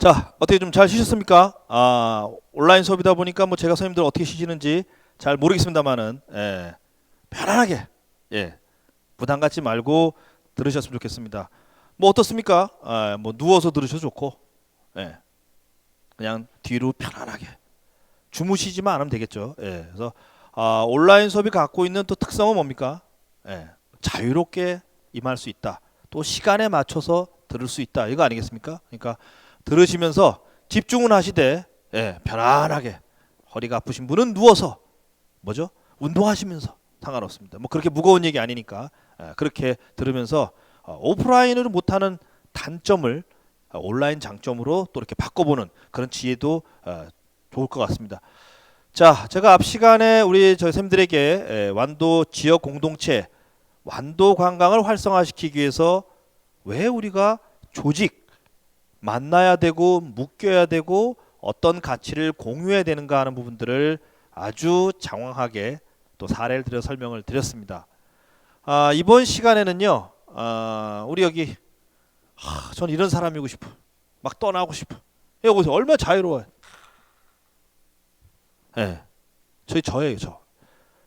자, 어떻게 좀 잘 쉬셨습니까? 온라인 수업이다 보니까 뭐 제가 선생님들 어떻게 쉬시는지 잘 모르겠습니다만은 편안하게 부담 갖지 말고 들으셨으면 좋겠습니다. 뭐 어떻습니까? 뭐 누워서 들으셔도 좋고 그냥 뒤로 편안하게 주무시지만 않으면 되겠죠. 그래서 온라인 수업이 갖고 있는 또 특성은 뭡니까? 자유롭게 임할 수 있다. 또 시간에 맞춰서 들을 수 있다. 이거 아니겠습니까? 그러니까 들으시면서 집중은 하시되 편안하게 허리가 아프신 분은 누워서 뭐죠? 운동하시면서 상관없습니다. 뭐 그렇게 무거운 얘기 아니니까 그렇게 들으면서 오프라인으로 못하는 단점을 온라인 장점으로 또 이렇게 바꿔보는 그런 지혜도 좋을 것 같습니다. 자, 제가 앞 시간에 우리 저희 쌤들에게 완도 지역 공동체, 완도 관광을 활성화시키기 위해서 왜 우리가 조직 만나야 되고 묶여야 되고 어떤 가치를 공유해야 되는가 하는 부분들을 아주 장황하게 또 사례를 들어 설명을 드렸습니다. 이번 시간에는요, 우리 여기 전 이런 사람이고 싶어, 막 떠나고 싶어. 여기 보세요, 얼마나 자유로워요. 저예요, 저.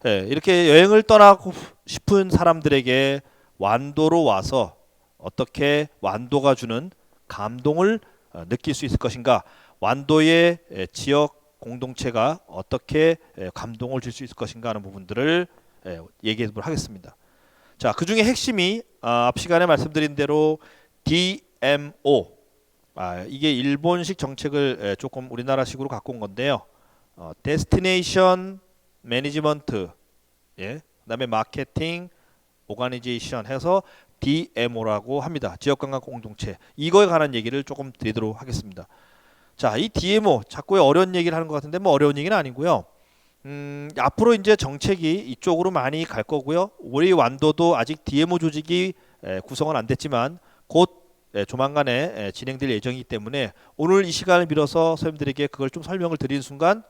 이렇게 여행을 떠나고 싶은 사람들에게 완도로 와서 어떻게 완도가 주는 감동을 느낄 수 있을 것인가, 완도의 지역 공동체가 어떻게 감동을 줄 수 있을 것인가 하는 부분들을 얘기해 보도록 하겠습니다. 자, 그 중에 핵심이 앞 시간에 말씀드린 대로 DMO, 이게 일본식 정책을 조금 우리나라식으로 갖고 온 건데요. 데스티네이션 매니지먼트, 그다음에 마케팅 오가니제이션 해서 DMO라고 합니다. 지역관광 공동체. 이거에 관한 얘기를 조금 드리도록 하겠습니다. 자, 이 DMO 자꾸 어려운 얘기를 하는 것 같은데 뭐 어려운 얘기는 아니고요. 앞으로 이제 정책이 이쪽으로 많이 갈 거고요. 우리 완도도 아직 DMO 조직이 구성은 안 됐지만 곧 조만간에 진행될 예정이기 때문에 오늘 이 시간을 빌어서 선생님들에게 그걸 좀 설명을 드리는 순간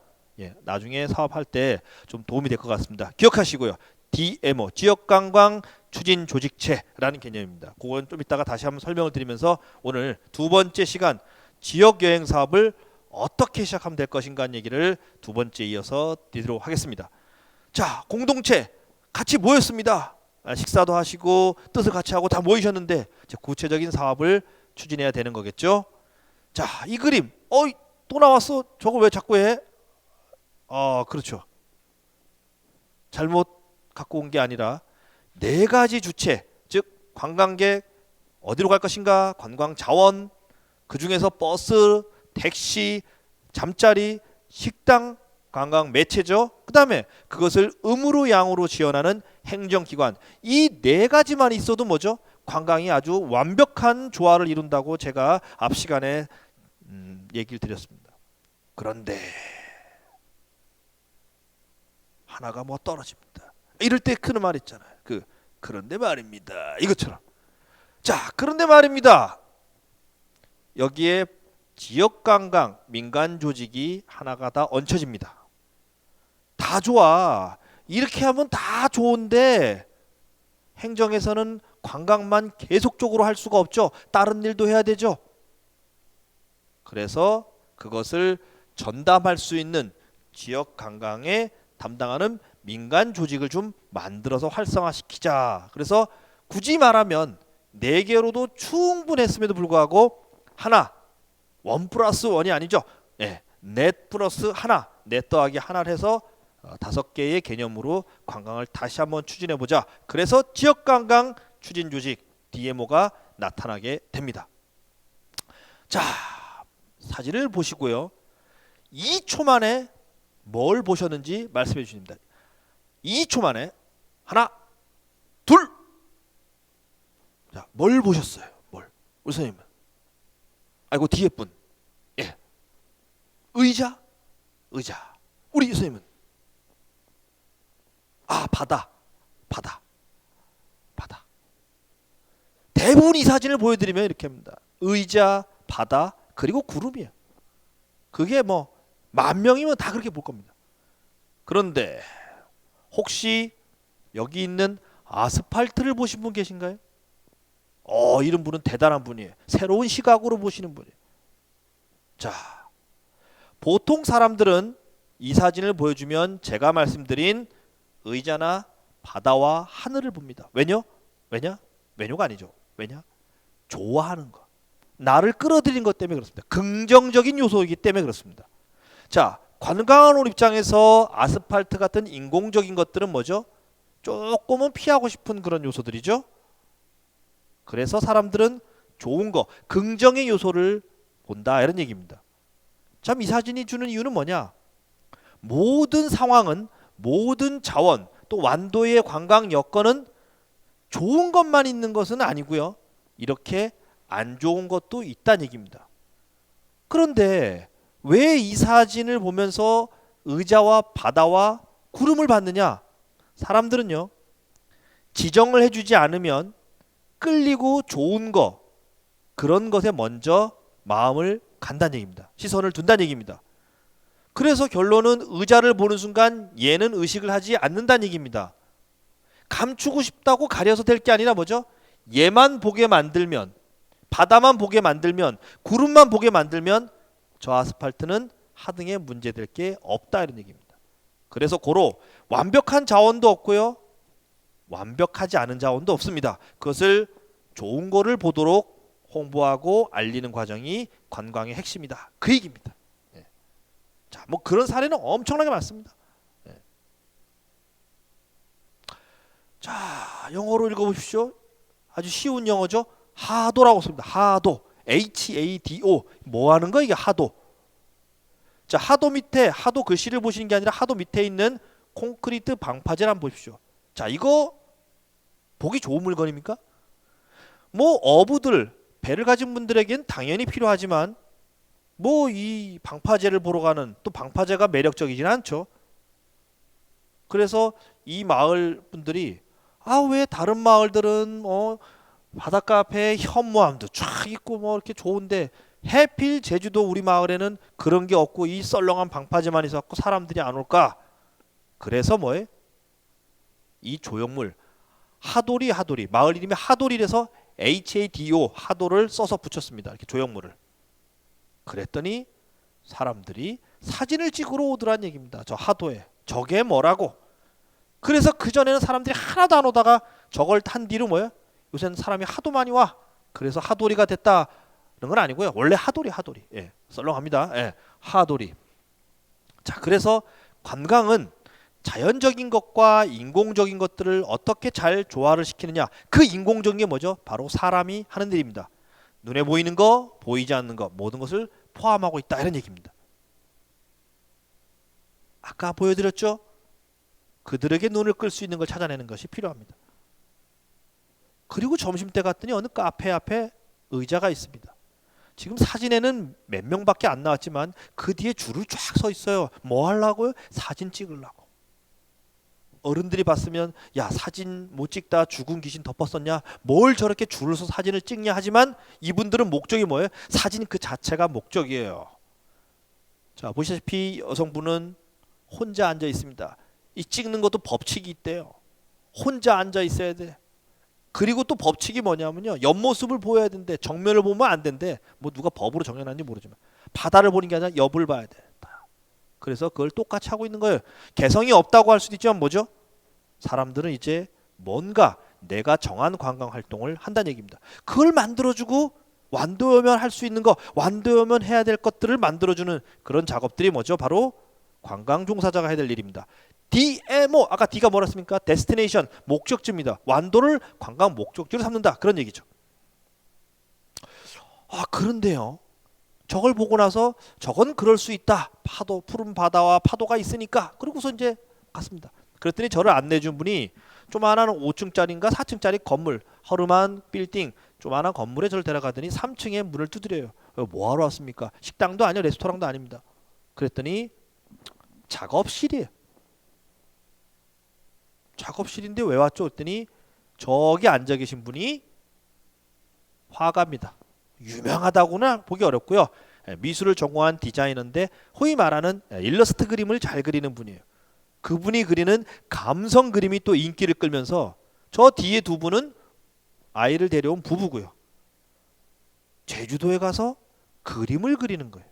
나중에 사업할 때 좀 도움이 될 것 같습니다. 기억하시고요. DMO 지역관광 추진 조직체라는 개념입니다. 그건 좀 이따가 다시 한번 설명을 드리면서 오늘 두 번째 시간 지역 여행 사업을 어떻게 시작하면 될 것인가 하는 얘기를 두 번째 이어서 드리도록 하겠습니다. 자, 공동체 같이 모였습니다. 식사도 하시고 뜻을 같이 하고 다 모이셨는데 구체적인 사업을 추진해야 되는 거겠죠. 자, 이 그림 또 나왔어. 저거 왜 자꾸 해? 그렇죠. 잘못 갖고 온 게 아니라 네 가지 주체, 즉 관광객 어디로 갈 것인가, 관광 자원, 그 중에서 버스, 택시, 잠자리, 식당, 관광 매체죠. 그 다음에 그것을 음으로 양으로 지원하는 행정기관. 이 네 가지만 있어도 뭐죠? 관광이 아주 완벽한 조화를 이룬다고 제가 앞 시간에 얘기를 드렸습니다. 그런데 하나가 뭐 떨어집니다. 이럴 때 그 말 있잖아요. 그런데 말입니다. 이것처럼. 자, 그런데 말입니다. 여기에 지역관광 민간 조직이 하나가 다 얹혀집니다. 다 좋아. 이렇게 하면 다 좋은데 행정에서는 관광만 계속적으로 할 수가 없죠. 다른 일도 해야 되죠. 그래서 그것을 전담할 수 있는 지역 관광에 담당하는 민간 조직을 좀 만들어서 활성화시키자. 그래서 굳이 말하면 4개로도 충분했음에도 불구하고 하나, 1+1이 아니죠. 넷 플러스 하나, 넷 더하기 하나를 해서 5개의 개념으로 관광을 다시 한번 추진해보자. 그래서 지역관광 추진조직 DMO가 나타나게 됩니다. 자, 사진을 보시고요. 2초 만에 뭘 보셨는지 말씀해 주십니다. 2초 만에 하나, 둘. 자, 뭘 보셨어요? 뭘? 우리 선생님은? 아이고 뒤에 분. 의자. 우리 선생님은? 바다. 대부분 이 사진을 보여드리면 이렇게 합니다. 의자, 바다, 그리고 구름이에요. 그게 뭐 10,000명이면 다 그렇게 볼 겁니다. 그런데 혹시 여기 있는 아스팔트를 보신 분 계신가요? 이런 분은 대단한 분이에요. 새로운 시각으로 보시는 분이에요. 자, 보통 사람들은 이 사진을 보여주면 제가 말씀드린 의자나 바다와 하늘을 봅니다. 왜냐가 아니죠. 왜냐? 좋아하는 거. 나를 끌어들인 것 때문에 그렇습니다. 긍정적인 요소이기 때문에 그렇습니다. 자, 관광한 올 입장에서 아스팔트 같은 인공적인 것들은 뭐죠? 조금은 피하고 싶은 그런 요소들이죠. 그래서 사람들은 좋은 거, 긍정의 요소를 본다 이런 얘기입니다. 참 이 사진이 주는 이유는 뭐냐? 모든 상황은 모든 자원 또 완도의 관광 여건은 좋은 것만 있는 것은 아니고요. 이렇게 안 좋은 것도 있다는 얘기입니다. 그런데 왜 이 사진을 보면서 의자와 바다와 구름을 봤느냐? 사람들은요. 지정을 해주지 않으면 끌리고 좋은 거 그런 것에 먼저 마음을 간다는 얘기입니다. 시선을 둔다는 얘기입니다. 그래서 결론은 의자를 보는 순간 얘는 의식을 하지 않는다는 얘기입니다. 감추고 싶다고 가려서 될 게 아니라 뭐죠? 얘만 보게 만들면, 바다만 보게 만들면, 구름만 보게 만들면 저 아스팔트는 하등에 문제될 게 없다 이런 얘기입니다. 그래서 고로 완벽한 자원도 없고요. 완벽하지 않은 자원도 없습니다. 그것을 좋은 거를 보도록 홍보하고 알리는 과정이 관광의 핵심이다. 그 얘기입니다. 예. 자, 뭐 그런 사례는 엄청나게 많습니다. 예. 자, 영어로 읽어보십시오. 아주 쉬운 영어죠. 하도라고 씁니다. 하도. HADO. 뭐 하는 거 이게 하도. 자, 하도 밑에 하도 글씨를 보시는 게 아니라 하도 밑에 있는 콘크리트 방파제를 한번 보십시오. 자, 이거 보기 좋은 물건입니까? 뭐 어부들 배를 가진 분들에겐 당연히 필요하지만 뭐 이 방파제를 보러 가는 또 방파제가 매력적이진 않죠. 그래서 이 마을 분들이 왜 다른 마을들은 바닷가 앞에 현무암도 쫙 있고 뭐 이렇게 좋은데 해필 제주도 우리 마을에는 그런 게 없고 이 썰렁한 방파제만 있어갖고 사람들이 안 올까? 그래서 뭐예요? 이 조형물 하도리 마을 이름이 하도리라서 HADO 하도를 써서 붙였습니다. 이렇게 조형물을. 그랬더니 사람들이 사진을 찍으러 오더란 얘기입니다. 저 하도에. 저게 뭐라고? 그래서 그전에는 사람들이 하나도 안 오다가 저걸 탄 뒤로 뭐예요? 요새는 사람이 하도 많이 와. 그래서 하도리가 됐다는 건 아니고요. 원래 하도리. 예, 썰렁합니다. 예, 하도리. 자, 그래서 관광은 자연적인 것과 인공적인 것들을 어떻게 잘 조화를 시키느냐. 그 인공적인 게 뭐죠? 바로 사람이 하는 일입니다. 눈에 보이는 거, 보이지 않는 거 모든 것을 포함하고 있다 이런 얘기입니다. 아까 보여드렸죠? 그들에게 눈을 끌 수 있는 걸 찾아내는 것이 필요합니다. 그리고 점심때 갔더니 어느 카페 앞에 의자가 있습니다. 지금 사진에는 몇 명밖에 안 나왔지만 그 뒤에 줄을 쫙 서 있어요. 뭐 하려고요? 사진 찍으려고. 어른들이 봤으면 야 사진 못 찍다 죽은 귀신 덮었었냐 뭘 저렇게 줄을 서 사진을 찍냐 하지만 이분들은 목적이 뭐예요? 사진 그 자체가 목적이에요. 자, 보시다시피 여성분은 혼자 앉아 있습니다. 이 찍는 것도 법칙이 있대요. 혼자 앉아 있어야 돼. 그리고 또 법칙이 뭐냐면요. 옆모습을 보여야 된대. 정면을 보면 안 된대. 뭐 누가 법으로 정해놨는지 모르지만 바다를 보는 게 아니라 옆을 봐야 돼. 그래서 그걸 똑같이 하고 있는 거예요. 개성이 없다고 할 수도 있지만 뭐죠? 사람들은 이제 뭔가 내가 정한 관광 활동을 한다는 얘기입니다. 그걸 만들어주고 완도에 오면 할 수 있는 거, 완도에 오면 해야 될 것들을 만들어주는 그런 작업들이 뭐죠? 바로 관광 종사자가 해야 될 일입니다. DMO, 아까 D가 뭐라 했습니까? 데스티네이션, 목적지입니다. 완도를 관광 목적지로 삼는다. 그런 얘기죠. 그런데요. 저걸 보고 나서 저건 그럴 수 있다. 파도, 푸른 바다와 파도가 있으니까. 그러고서 이제 갔습니다. 그랬더니 저를 안내준 분이 조만한 5층짜리인가 4층짜리 건물, 허름한 빌딩, 조만한 건물에 저를 데려가더니 3층에 문을 두드려요. 뭐하러 왔습니까? 식당도 아니요, 레스토랑도 아닙니다. 그랬더니 작업실이에요. 작업실인데 왜 왔죠? 그랬더니 저기 앉아 계신 분이 화가입니다. 유명하다고는 보기 어렵고요. 미술을 전공한 디자이너인데 소위 말하는 일러스트 그림을 잘 그리는 분이에요. 그분이 그리는 감성 그림이 또 인기를 끌면서 저 뒤에 두 분은 아이를 데려온 부부고요. 제주도에 가서 그림을 그리는 거예요.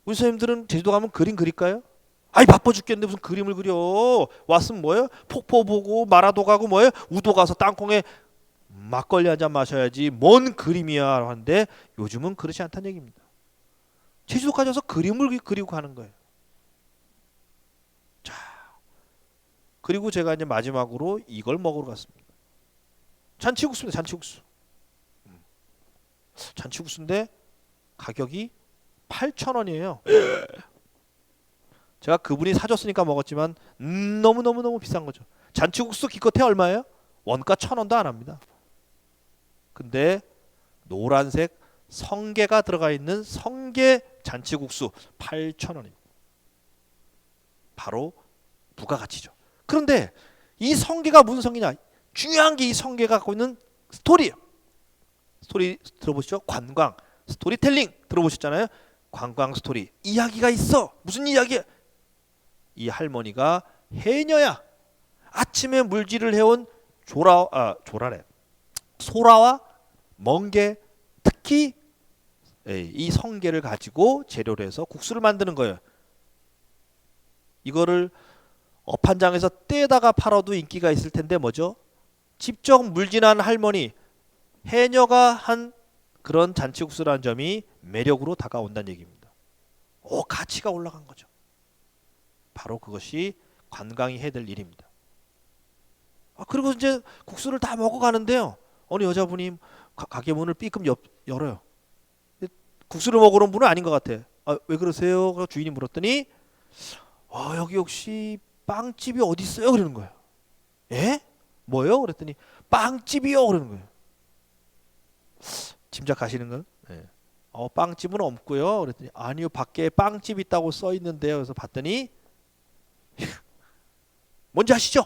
우리 선생님들은 제주도 가면 그림 그릴까요? 아이 바빠 죽겠는데 무슨 그림을 그려. 왔으면 뭐예요? 폭포 보고 마라도 가고 뭐예요? 우도 가서 땅콩에 막걸리 한 잔 마셔야지 뭔 그림이야 하는데 요즘은 그렇지 않다는 얘기입니다. 제주도까지 와서 그림을 그리고 가는 거예요. 자, 그리고 제가 이제 마지막으로 이걸 먹으러 갔습니다. 잔치국수입니다. 잔치국수. 잔치국수인데 가격이 8,000원이에요. 제가 그분이 사줬으니까 먹었지만 너무너무 비싼 거죠. 잔치국수 기껏해 얼마예요? 원가 1,000원도 안 합니다. 근데 노란색 성게가 들어가 있는 성게 잔치국수 8,000원입니다. 바로 부가가치죠. 그런데 이 성게가 무슨 성게냐? 중요한 게 이 성게가 갖고 있는 스토리예요. 스토리 들어보시죠? 관광, 스토리텔링 들어보셨잖아요. 관광 스토리, 이야기가 있어. 무슨 이야기야? 이 할머니가 해녀야. 아침에 물질을 해온 조라래. 소라와 멍게, 특히 이 성게를 가지고 재료로 해서 국수를 만드는 거예요. 이거를 업한장에서 떼다가 팔아도 인기가 있을 텐데 뭐죠? 직접 물진한 할머니, 해녀가 한 그런 잔치국수라는 점이 매력으로 다가온다는 얘기입니다. 가치가 올라간 거죠. 바로 그것이 관광이 해야 될 일입니다. 그리고 이제 국수를 다 먹어가는데요. 어느 여자분이 가게 문을 삐끔 열어요. 국수를 먹으러 온 분은 아닌 것 같아. 왜 그러세요? 그래서 주인이 물었더니 여기 혹시 빵집이 어디 있어요? 그러는 거예요. 예? 뭐요? 그랬더니 빵집이요. 그러는 거예요. 짐작하시는 건? 네. 빵집은 없고요. 그랬더니 아니요, 밖에 빵집 있다고 써 있는데요. 그래서 봤더니 뭔지 아시죠?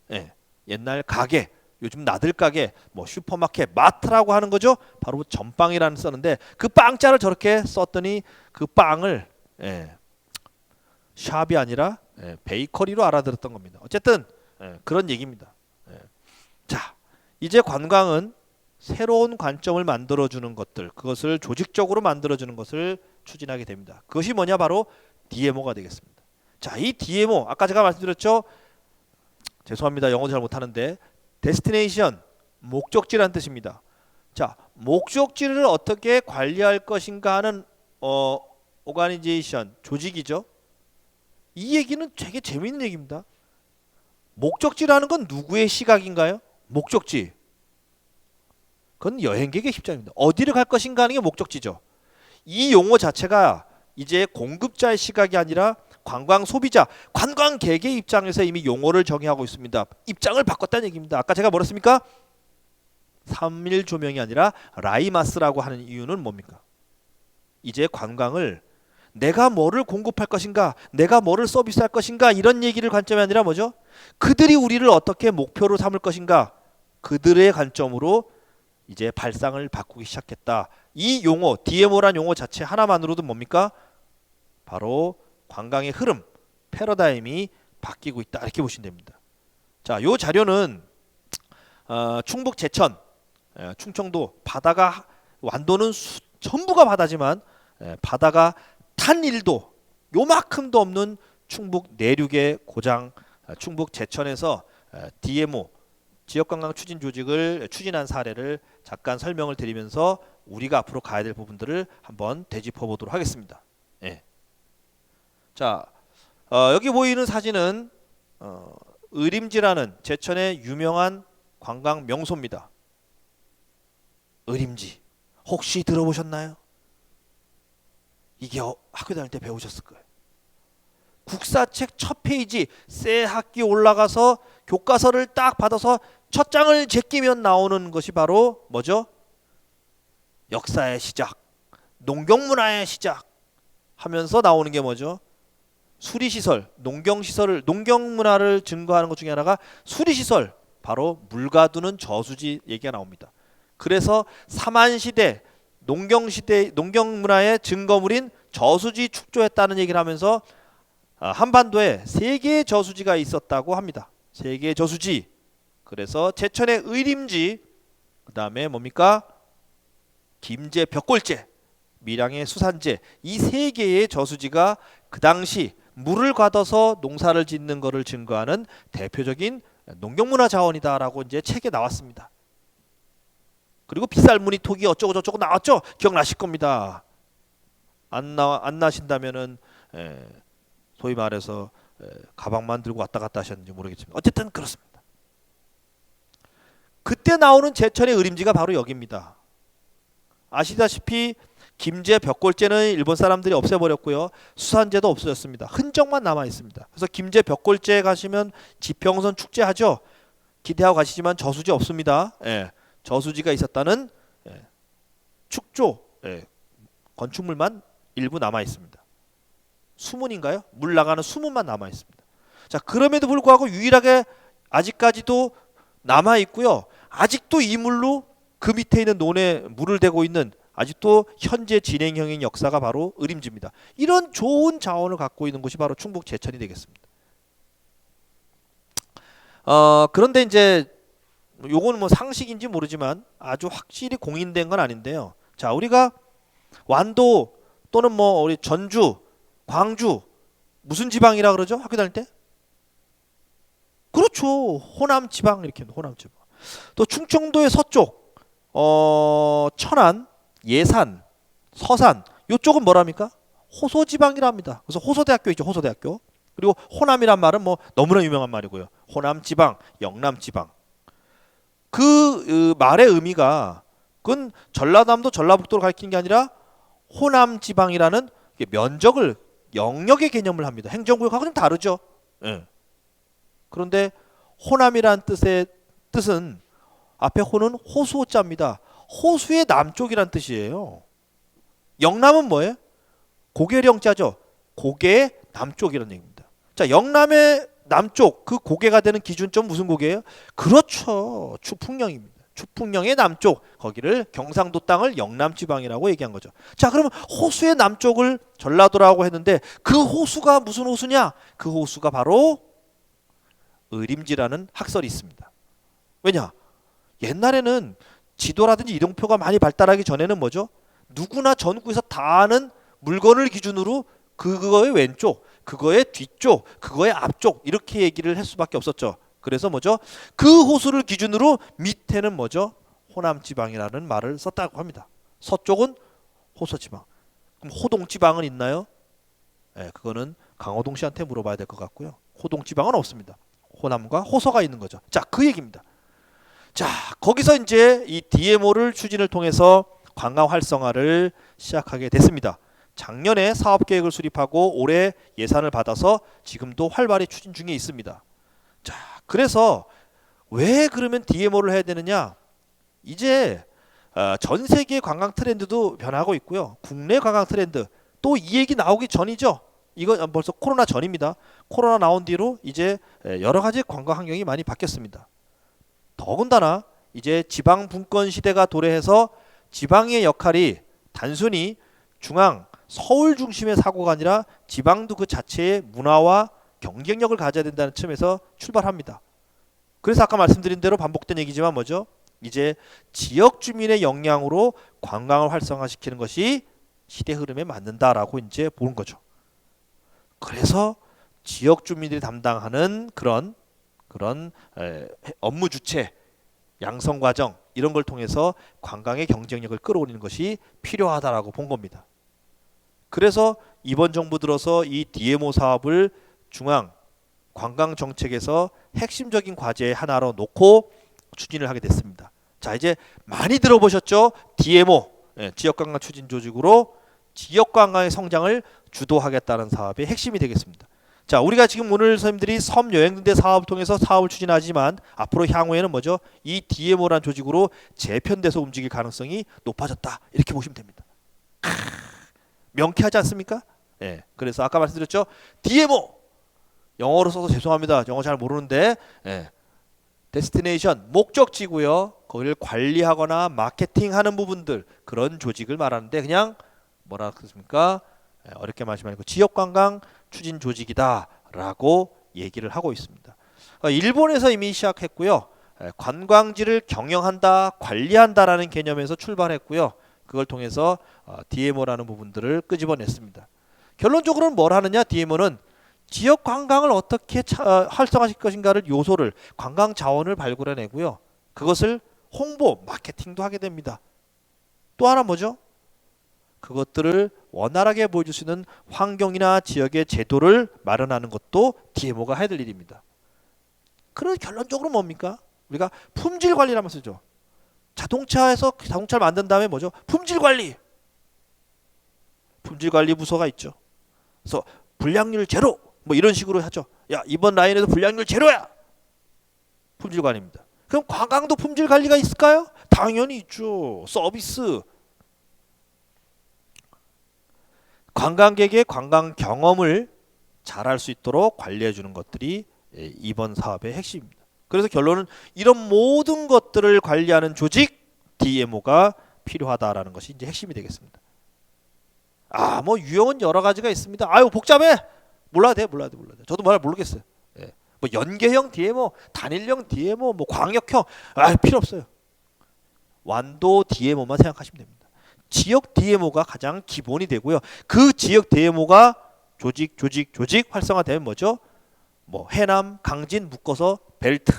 네. 옛날 가게, 요즘 나들 가게, 뭐 슈퍼마켓, 마트라고 하는 거죠. 바로 전빵이라는 썼는데 그 빵자를 저렇게 썼더니 그 빵을 샵이 아니라 베이커리로 알아들었던 겁니다. 어쨌든 그런 얘기입니다. 자, 이제 관광은 새로운 관점을 만들어주는 것들, 그것을 조직적으로 만들어주는 것을 추진하게 됩니다. 그것이 뭐냐? 바로 DMO가 되겠습니다. 자, 이 DMO 아까 제가 말씀드렸죠. 죄송합니다. 영어도 잘 못하는데 데스티네이션, 목적지라는 뜻입니다. 자, 목적지를 어떻게 관리할 것인가 하는 오가니제이션, 조직이죠. 이 얘기는 되게 재미있는 얘기입니다. 목적지라는 건 누구의 시각인가요? 목적지. 그건 여행객의 입장입니다. 어디를 갈 것인가 하는 게 목적지죠. 이 용어 자체가 이제 공급자의 시각이 아니라 관광 소비자, 관광객의 입장에서 이미 용어를 정의하고 있습니다. 입장을 바꿨다는 얘기입니다. 아까 제가 뭐라 했습니까? 3일 조명이 아니라 라이마스라고 하는 이유는 뭡니까? 이제 관광을 내가 뭐를 공급할 것인가, 내가 뭐를 서비스할 것인가 이런 얘기를 관점이 아니라 뭐죠? 그들이 우리를 어떻게 목표로 삼을 것인가, 그들의 관점으로 이제 발상을 바꾸기 시작했다. 이 용어, DMO란 용어 자체 하나만으로도 뭡니까? 바로 관광의 흐름, 패러다임이 바뀌고 있다. 이렇게 보시면 됩니다. 자, 요 자료는 충북 제천, 충청도 바다가 완도는 전부가 바다지만 바다가 탄 일도 요만큼도 없는 충북 내륙의 고장 충북 제천에서 DMO 지역관광 추진 조직을 추진한 사례를 잠깐 설명을 드리면서 우리가 앞으로 가야 될 부분들을 한번 되짚어 보도록 하겠습니다. 자, 여기 보이는 사진은 의림지라는 제천의 유명한 관광 명소입니다. 의림지 혹시 들어보셨나요? 이게 학교 다닐 때 배우셨을 거예요. 국사책 첫 페이지 새 학기 올라가서 교과서를 딱 받아서 첫 장을 제끼면 나오는 것이 바로 뭐죠? 역사의 시작, 농경문화의 시작 하면서 나오는 게 뭐죠? 수리시설, 농경시설을, 농경문화를 증거하는 것 중에 하나가 수리시설, 바로 물 가두는 저수지 얘기가 나옵니다. 그래서 삼한시대, 농경시대, 농경문화의 증거물인 저수지 축조했다는 얘기를 하면서 한반도에 3개의 저수지가 있었다고 합니다. 3개의 저수지. 그래서 제천의 의림지, 그 다음에 뭡니까? 김제 벽골제, 밀양의 수산제 이 세 개의 저수지가 그 당시 물을 가둬서 농사를 짓는 것을 증거하는 대표적인 농경문화 자원이다라고 이제 책에 나왔습니다. 그리고 빗살무늬 톡이 어쩌고 저쩌고 나왔죠. 기억나실 겁니다. 안 나신다면은 소위 말해서 가방만 들고 왔다 갔다 하셨는지 모르겠지만 어쨌든 그렇습니다. 그때 나오는 제천의 의림지가 바로 여기입니다. 아시다시피 김제 벽골제는 일본 사람들이 없애버렸고요. 수산제도 없어졌습니다. 흔적만 남아 있습니다. 그래서 김제 벽골제 가시면 지평선 축제하죠. 기대하고 가시지만 저수지 없습니다. 저수지가 있었다는 축조 건축물만 일부 남아 있습니다. 수문인가요? 물 나가는 수문만 남아 있습니다. 자, 그럼에도 불구하고 유일하게 아직까지도 남아 있고요. 아직도 이 물로 그 밑에 있는 논에 물을 대고 있는 아직도 현재 진행형인 역사가 바로 의림지입니다. 이런 좋은 자원을 갖고 있는 곳이 바로 충북 제천이 되겠습니다. 그런데 이제 요거는 뭐 상식인지 모르지만 아주 확실히 공인된 건 아닌데요. 자, 우리가 완도 또는 뭐 우리 전주, 광주 무슨 지방이라 그러죠? 학교 다닐 때? 그렇죠. 호남 지방 이렇게 호남 지방. 또 충청도의 서쪽, 천안, 예산, 서산 요쪽은 뭐랍니까? 호소지방이랍니다. 그래서 호소대학교 있죠. 호소대학교. 그리고 호남이란 말은 뭐 너무나 유명한 말이고요. 호남지방, 영남지방. 그 말의 의미가 그건 전라남도 전라북도를 가리키는 게 아니라 호남지방이라는 면적을 영역의 개념을 합니다. 행정구역하고 좀 다르죠. 그런데 호남이란 뜻은 앞에 호는 호수호자입니다. 호수의 남쪽이란 뜻이에요. 영남은 뭐예요? 고개령자죠. 고개의 남쪽이라는 얘기입니다. 자, 영남의 남쪽 그 고개가 되는 기준점 무슨 고개예요? 그렇죠. 추풍령입니다. 추풍령의 남쪽 거기를 경상도 땅을 영남지방이라고 얘기한 거죠. 자, 그러면 호수의 남쪽을 전라도라고 했는데 그 호수가 무슨 호수냐? 그 호수가 바로 의림지라는 학설이 있습니다. 왜냐? 옛날에는 지도라든지 이동표가 많이 발달하기 전에는 뭐죠? 누구나 전국에서 다 아는 물건을 기준으로 그거의 왼쪽, 그거의 뒤쪽, 그거의 앞쪽 이렇게 얘기를 할 수밖에 없었죠. 그래서 뭐죠? 그 호수를 기준으로 밑에는 뭐죠? 호남지방이라는 말을 썼다고 합니다. 서쪽은 호서지방. 그럼 호동지방은 있나요? 그거는 강호동 씨한테 물어봐야 될 것 같고요. 호동지방은 없습니다. 호남과 호서가 있는 거죠. 자, 그 얘기입니다. 자, 거기서 이제 이 DMO를 추진을 통해서 관광 활성화를 시작하게 됐습니다. 작년에 사업 계획을 수립하고 올해 예산을 받아서 지금도 활발히 추진 중에 있습니다. 자, 그래서 왜 그러면 DMO를 해야 되느냐? 이제 전 세계 관광 트렌드도 변하고 있고요. 국내 관광 트렌드 또 이 얘기 나오기 전이죠. 이거 벌써 코로나 전입니다. 코로나 나온 뒤로 이제 여러 가지 관광 환경이 많이 바뀌었습니다. 더군다나 이제 지방 분권 시대가 도래해서 지방의 역할이 단순히 중앙 서울 중심의 사고가 아니라 지방도 그 자체의 문화와 경쟁력을 가져야 된다는 층에서 출발합니다. 그래서 아까 말씀드린 대로 반복된 얘기지만 뭐죠? 이제 지역 주민의 역량으로 관광을 활성화시키는 것이 시대 흐름에 맞는다라고 이제 보는 거죠. 그래서 지역 주민들이 담당하는 그런 업무 주체, 양성 과정 이런 걸 통해서 관광의 경쟁력을 끌어올리는 것이 필요하다라고 본 겁니다. 그래서 이번 정부 들어서 이 DMO 사업을 중앙 관광 정책에서 핵심적인 과제 하나로 놓고 추진을 하게 됐습니다. 자, 이제 많이 들어보셨죠? DMO, 지역관광 추진 조직으로 지역관광의 성장을 주도하겠다는 사업의 핵심이 되겠습니다. 자, 우리가 지금 오늘 선생님들이 섬 여행등대 사업을 통해서 사업을 추진하지만 앞으로 향후에는 뭐죠? 이 DMO라는 조직으로 재편돼서 움직일 가능성이 높아졌다. 이렇게 보시면 됩니다. 명쾌하지 않습니까? 그래서 아까 말씀드렸죠. DMO 영어로 써서 죄송합니다. 영어 잘 모르는데 데스티네이션 목적지고요. 거기를 관리하거나 마케팅하는 부분들 그런 조직을 말하는데 그냥 뭐라 그랬습니까? 어렵게 말하지 말고 지역관광 추진 조직이다라고 얘기를 하고 있습니다. 일본에서 이미 시작했고요. 관광지를 경영한다, 관리한다라는 개념에서 출발했고요. 그걸 통해서 DMO라는 부분들을 끄집어냈습니다. 결론적으로는 뭘 하느냐? DMO는 지역 관광을 어떻게 활성화시킬 것인가를 요소를 관광 자원을 발굴해내고요. 그것을 홍보, 마케팅도 하게 됩니다. 또 하나 뭐죠? 그것들을 원활하게 보여줄 수 있는 환경이나 지역의 제도를 마련하는 것도 DMO가 해야 될 일입니다. 그런 결론적으로 뭡니까? 우리가 품질 관리라면 쓰죠. 자동차에서 자동차를 만든 다음에 뭐죠? 품질 관리. 품질 관리 부서가 있죠. 그래서 불량률 제로 뭐 이런 식으로 하죠. 야, 이번 라인에도 불량률 제로야. 품질 관리입니다. 그럼 관광도 품질 관리가 있을까요? 당연히 있죠. 서비스. 관광객의 관광 경험을 잘할 수 있도록 관리해 주는 것들이 이번 사업의 핵심입니다. 그래서 결론은 이런 모든 것들을 관리하는 조직 DMO가 필요하다라는 것이 이제 핵심이 되겠습니다. 뭐 유형은 여러 가지가 있습니다. 아유 복잡해. 몰라도 돼. 저도 모르겠어요. 예. 뭐 연계형 DMO, 단일형 DMO, 뭐 광역형 필요 없어요. 완도 DMO만 생각하시면 됩니다. 지역 DMO가 가장 기본이 되고요. 그 지역 DMO가 조직 활성화되면 뭐죠? 뭐 해남, 강진 묶어서 벨트,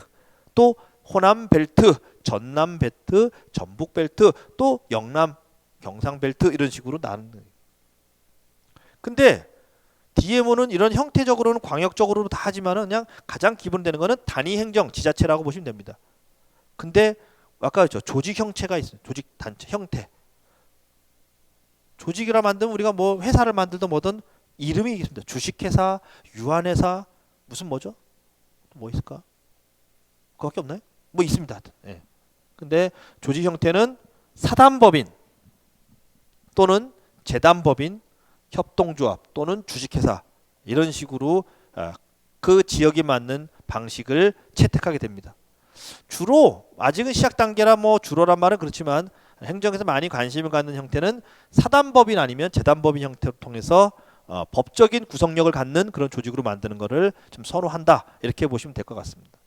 또 호남 벨트, 전남 벨트, 전북 벨트, 또 영남, 경상 벨트 이런 식으로 나누는 거예요. 근데 DMO는 이런 형태적으로는 광역적으로 다 하지만은 그냥 가장 기본 되는 거는 단위 행정 지자체라고 보시면 됩니다. 근데 아까 조직 형체가 있어요. 조직 단체 형태. 조직이라 만들면 우리가 뭐 회사를 만들든 뭐든 이름이 있습니다. 주식회사, 유한회사, 무슨 뭐죠? 뭐 있을까? 그거밖에 없나요? 뭐 있습니다. 예. 근데 조직 형태는 사단법인 또는 재단법인, 협동조합 또는 주식회사 이런 식으로 그 지역에 맞는 방식을 채택하게 됩니다. 주로 아직은 시작 단계라 뭐 주로란 말은 그렇지만 행정에서 많이 관심을 갖는 형태는 사단법인 아니면 재단법인 형태를 통해서 법적인 구성력을 갖는 그런 조직으로 만드는 것을 좀 선호한다 이렇게 보시면 될 것 같습니다.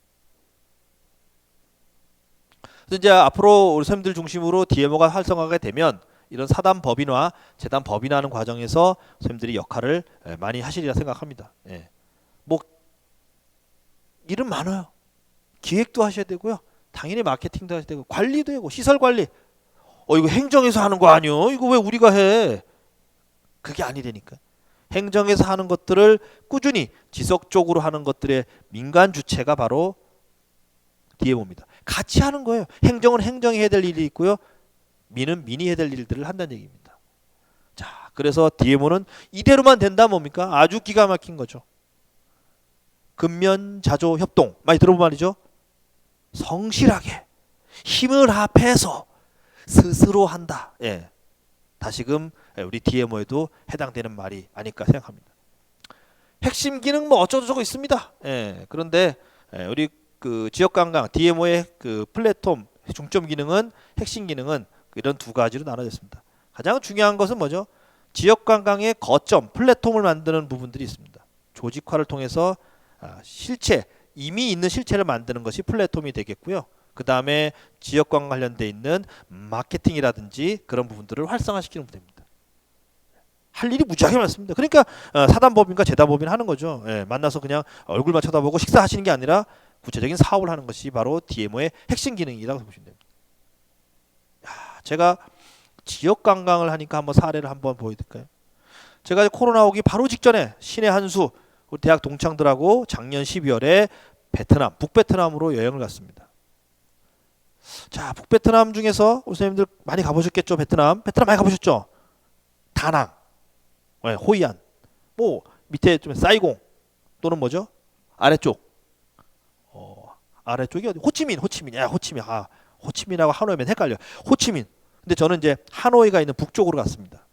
그래서 이제 앞으로 우리 선생님들 중심으로 DMO가 활성화가 되면 이런 사단법인화, 재단법인화하는 과정에서 선생님들이 역할을 많이 하시리라 생각합니다. 예. 뭐 일은 많아요. 기획도 하셔야 되고요. 당연히 마케팅도 하셔야 되고 관리도 하고 시설 관리. 이거 행정에서 하는 거 아니요? 이거 왜 우리가 해? 그게 아니라니까. 행정에서 하는 것들을 꾸준히 지속적으로 하는 것들의 민간 주체가 바로 DMO입니다. 같이 하는 거예요. 행정은 행정이 해야 될 일이 있고요. 민은 민이 해야 될 일들을 한다는 얘기입니다. 자, 그래서 DMO는 이대로만 된다 뭡니까? 아주 기가 막힌 거죠. 근면자조 협동 많이 들어본 말이죠. 성실하게 힘을 합해서 스스로 한다. 예. 다시금 우리 DMO에도 해당되는 말이 아닐까 생각합니다. 핵심 기능 뭐 어쩌고저쩌고 있습니다. 예. 그런데 우리 그 지역관광 DMO의 그 플랫폼 중점 기능은 핵심 기능은 이런 두 가지로 나눠졌습니다. 가장 중요한 것은 뭐죠? 지역관광의 거점 플랫폼을 만드는 부분들이 있습니다. 조직화를 통해서 실체 이미 있는 실체를 만드는 것이 플랫폼이 되겠고요. 그 다음에 지역관광 관련돼 있는 마케팅이라든지 그런 부분들을 활성화시키는 부분입니다. 할 일이 무지하게 많습니다. 그러니까 사단법인과 재단법인 하는 거죠. 예, 만나서 그냥 얼굴만 쳐다보고 식사하시는 게 아니라 구체적인 사업을 하는 것이 바로 DMO의 핵심 기능이라고 보시면 됩니다. 제가 지역관광을 하니까 한번 사례를 한번 보여드릴까요? 제가 코로나 오기 바로 직전에 신의 한수 우리 대학 동창들하고 작년 12월에 베트남, 북베트남으로 여행을 갔습니다. 자, 북베트남 중에서 우리 선생님들 많이 가보셨겠죠? 베트남 많이 가보셨죠? 다낭, 호이안, 뭐 밑에 좀 사이공 또는 뭐죠? 아래쪽, 아래쪽이 어디? 호치민. 호치민하고 하노이면 헷갈려. 호치민. 근데 저는 이제 하노이가 있는 북쪽으로 갔습니다.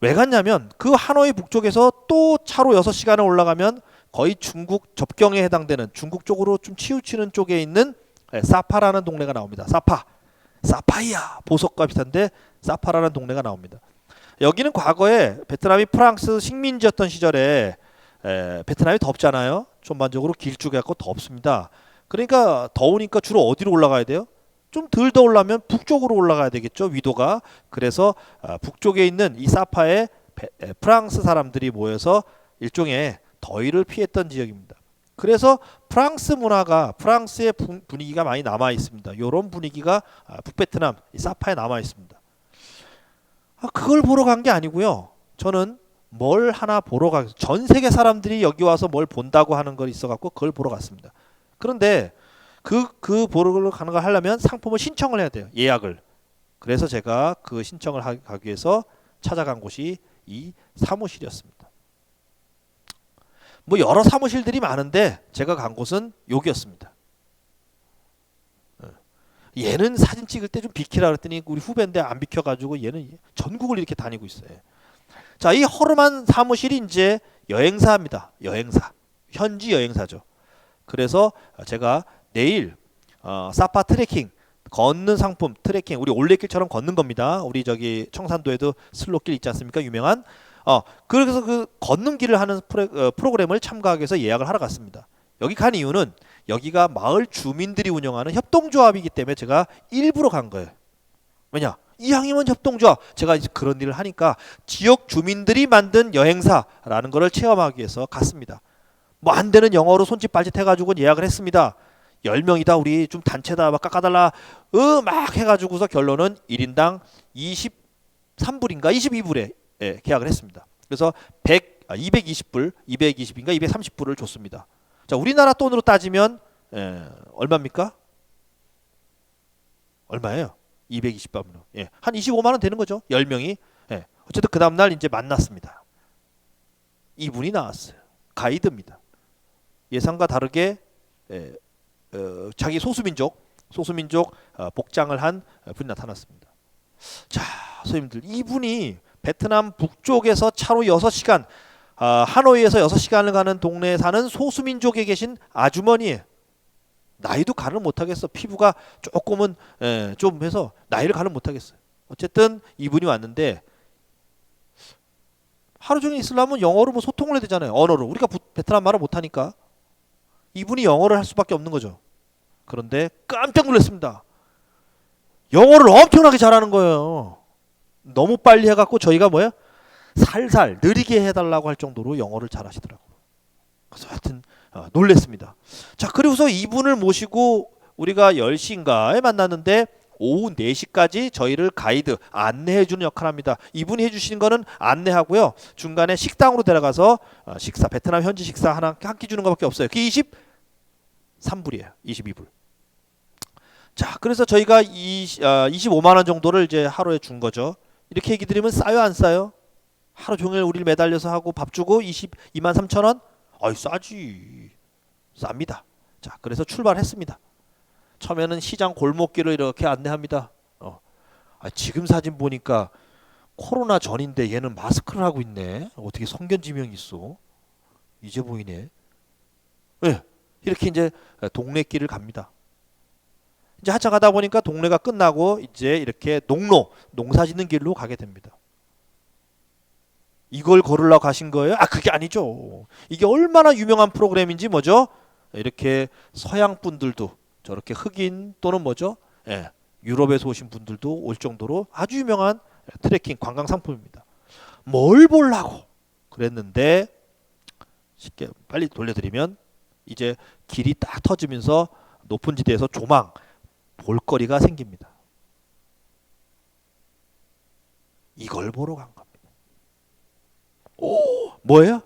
왜 갔냐면 그 하노이 북쪽에서 또 차로 6시간을 올라가면 거의 중국 접경에 해당되는 중국 쪽으로 좀 치우치는 쪽에 있는 사파라는 동네가 나옵니다. 사파이야 보석과 비슷한데 사파라는 동네가 나옵니다. 여기는 과거에 베트남이 프랑스 식민지였던 시절에 베트남이 덥잖아요. 전반적으로 길쭉해갖고 덥습니다. 그러니까 더우니까 주로 어디로 올라가야 돼요? 좀 덜 더우려면 북쪽으로 올라가야 되겠죠. 위도가. 그래서 북쪽에 있는 이 사파에 프랑스 사람들이 모여서 일종의 더위를 피했던 지역입니다. 그래서 프랑스 문화가 프랑스의 분위기가 많이 남아 있습니다. 이런 분위기가 북베트남 이 사파에 남아 있습니다. 그걸 보러 간 게 아니고요. 저는 뭘 하나 보러 전 세계 사람들이 여기 와서 뭘 본다고 하는 걸 있어갖고 그걸 보러 갔습니다. 그런데 그 보러 가는 걸 하려면 상품을 신청을 해야 돼요. 예약을. 그래서 제가 그 신청을 하기 위해서 찾아간 곳이 이 사무실이었습니다. 뭐 여러 사무실들이 많은데 제가 간 곳은 여기였습니다. 얘는 사진 찍을 때 좀 비키라 그랬더니 우리 후배인데 안 비켜가지고 얘는 전국을 이렇게 다니고 있어요. 자, 이 허름한 사무실이 이제 여행사입니다. 여행사. 현지 여행사죠. 그래서 제가 내일 사파 트레킹 걷는 상품 트레킹 우리 올레길처럼 걷는 겁니다. 우리 저기 청산도에도 슬로길 있지 않습니까? 유명한. 그래서 그 걷는 길을 하는 프로그램을 참가하기 위해서 예약을 하러 갔습니다. 여기 간 이유는 여기가 마을 주민들이 운영하는 협동조합이기 때문에 제가 일부러 간 거예요. 왜냐? 이왕이면 협동조합. 제가 이제 그런 일을 하니까 지역 주민들이 만든 여행사라는 거를 체험하기 위해서 갔습니다. 뭐 안 되는 영어로 손짓 발짓 해가지고 예약을 했습니다. 10명이다 우리 좀 단체다 막 깎아달라 막 해가지고서 결론은 1인당 23불인가 22불에 계약을 했습니다. 그래서 220불 220인가 230불을 줬습니다. 자, 우리나라 돈으로 따지면 얼마입니까? 얼마예요? 220불이면 한 25만 원 되는 거죠. 10명이. 어쨌든 그 다음 날 이제 만났습니다. 이분이 나왔어요. 가이드입니다. 예상과 다르게 자기 소수민족 복장을 한 분이 나타났습니다. 자, 선생님들 이분이 베트남 북쪽에서 차로 6시간 하노이에서 6시간을 가는 동네에 사는 소수민족에 계신 아주머니예요. 나이도 가늠 못하겠어. 피부가 조금은 좀 해서 나이를 가늠 못하겠어요. 어쨌든 이분이 왔는데 하루 종일 있으려면 영어로 뭐 소통을 해야 되잖아요. 언어로. 우리가 베트남 말을 못하니까 이분이 영어를 할 수밖에 없는 거죠. 그런데 깜짝 놀랐습니다. 영어를 엄청나게 잘하는 거예요. 너무 빨리 해갖고 저희가 뭐야? 살살 느리게 해달라고 할 정도로 영어를 잘하시더라고요. 그래서 하여튼 놀랬습니다. 자, 그리고서 이분을 모시고 우리가 10시인가에 만났는데 오후 4시까지 저희를 가이드 안내해주는 역할을 합니다. 이분이 해주시는 거는 안내하고요. 중간에 식당으로 데려가서 식사 베트남 현지 식사 하나 한 끼 주는 것밖에 없어요. 그게 23불이에요. 22불. 자, 그래서 저희가 25만 원 정도를 이제 하루에 준 거죠. 이렇게 얘기 드리면 싸요 안 싸요? 하루 종일 우리를 매달려서 하고 밥 주고 22만 3천 원? 아이 싸지. 쌉니다. 자, 그래서 출발했습니다. 처음에는 시장 골목길을 이렇게 안내합니다. 지금 사진 보니까 코로나 전인데 얘는 마스크를 하고 있네. 어떻게 성견지명이 있어? 이제 보이네. 이렇게 이제 동네 길을 갑니다. 이제 한참 가다 보니까 동네가 끝나고 이제 이렇게 농사 짓는 길로 가게 됩니다. 이걸 걸으려고 가신 거예요? 그게 아니죠. 이게 얼마나 유명한 프로그램인지 뭐죠? 이렇게 서양 분들도 저렇게 흑인 또는 뭐죠? 유럽에서 오신 분들도 올 정도로 아주 유명한 트레킹 관광 상품입니다. 뭘 보려고 그랬는데 쉽게 빨리 돌려드리면 이제 길이 딱 터지면서 높은 지대에서 조망 볼거리가 생깁니다. 이걸 보러 간 겁니다. 뭐예요?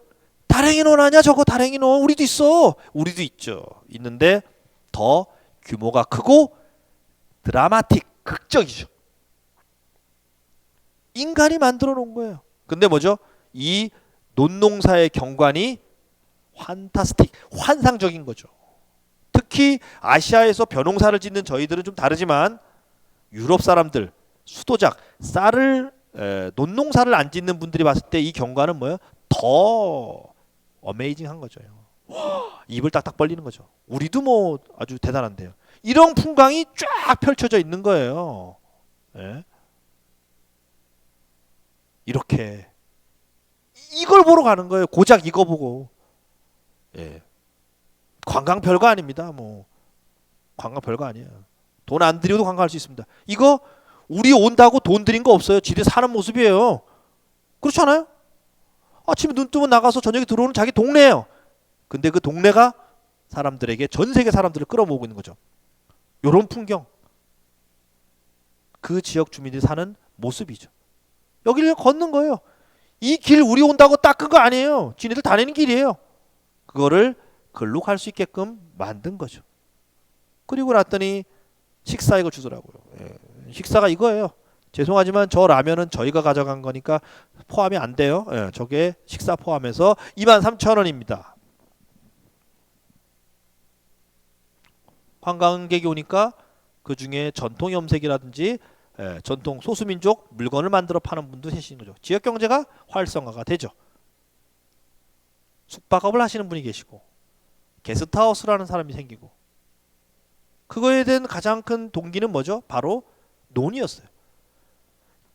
다랭이논 아니야? 저거 다랭이논 우리도 있어. 우리도 있죠. 있는데 더 규모가 크고 드라마틱 극적이죠. 인간이 만들어 놓은 거예요. 근데 뭐죠? 이 논농사의 경관이 환타스틱 환상적인 거죠. 특히 아시아에서 벼농사를 짓는 저희들은 좀 다르지만 유럽 사람들 수도작 쌀을 논농사를 안 짓는 분들이 봤을 때 이 경관은 뭐예요? 더 어메이징한 거죠. 입을 딱딱 벌리는 거죠. 우리도 뭐 아주 대단한데요. 이런 풍광이 쫙 펼쳐져 있는 거예요. 이렇게 이걸 보러 가는 거예요. 고작 이거 보고. 관광 별거 아닙니다. 뭐 관광 별거 아니에요. 돈 안 들여도 관광할 수 있습니다. 이거 우리 온다고 돈 들인 거 없어요. 지들 사는 모습이에요. 그렇지 않아요? 아침에 눈 뜨면 나가서 저녁에 들어오는 자기 동네예요. 근데 그 동네가 사람들에게 전 세계 사람들을 끌어모으고 있는 거죠. 요런 풍경. 그 지역 주민들이 사는 모습이죠. 여기를 걷는 거예요. 이 길 우리 온다고 닦은 거 아니에요. 지네들 다니는 길이에요. 그거를 글로 갈 수 있게끔 만든 거죠. 그리고 났더니 식사 이거 주더라고요. 예. 식사가 이거예요. 죄송하지만 저 라면은 저희가 가져간 거니까 포함이 안 돼요. 예. 저게 식사 포함해서 23,000원입니다. 관광객이 오니까 그 중에 전통 염색이라든지 전통 소수민족 물건을 만들어 파는 분도 계시는 거죠. 지역 경제가 활성화가 되죠. 숙박업을 하시는 분이 계시고 게스트하우스라는 사람이 생기고 그거에 대한 가장 큰 동기는 뭐죠? 바로 논이었어요.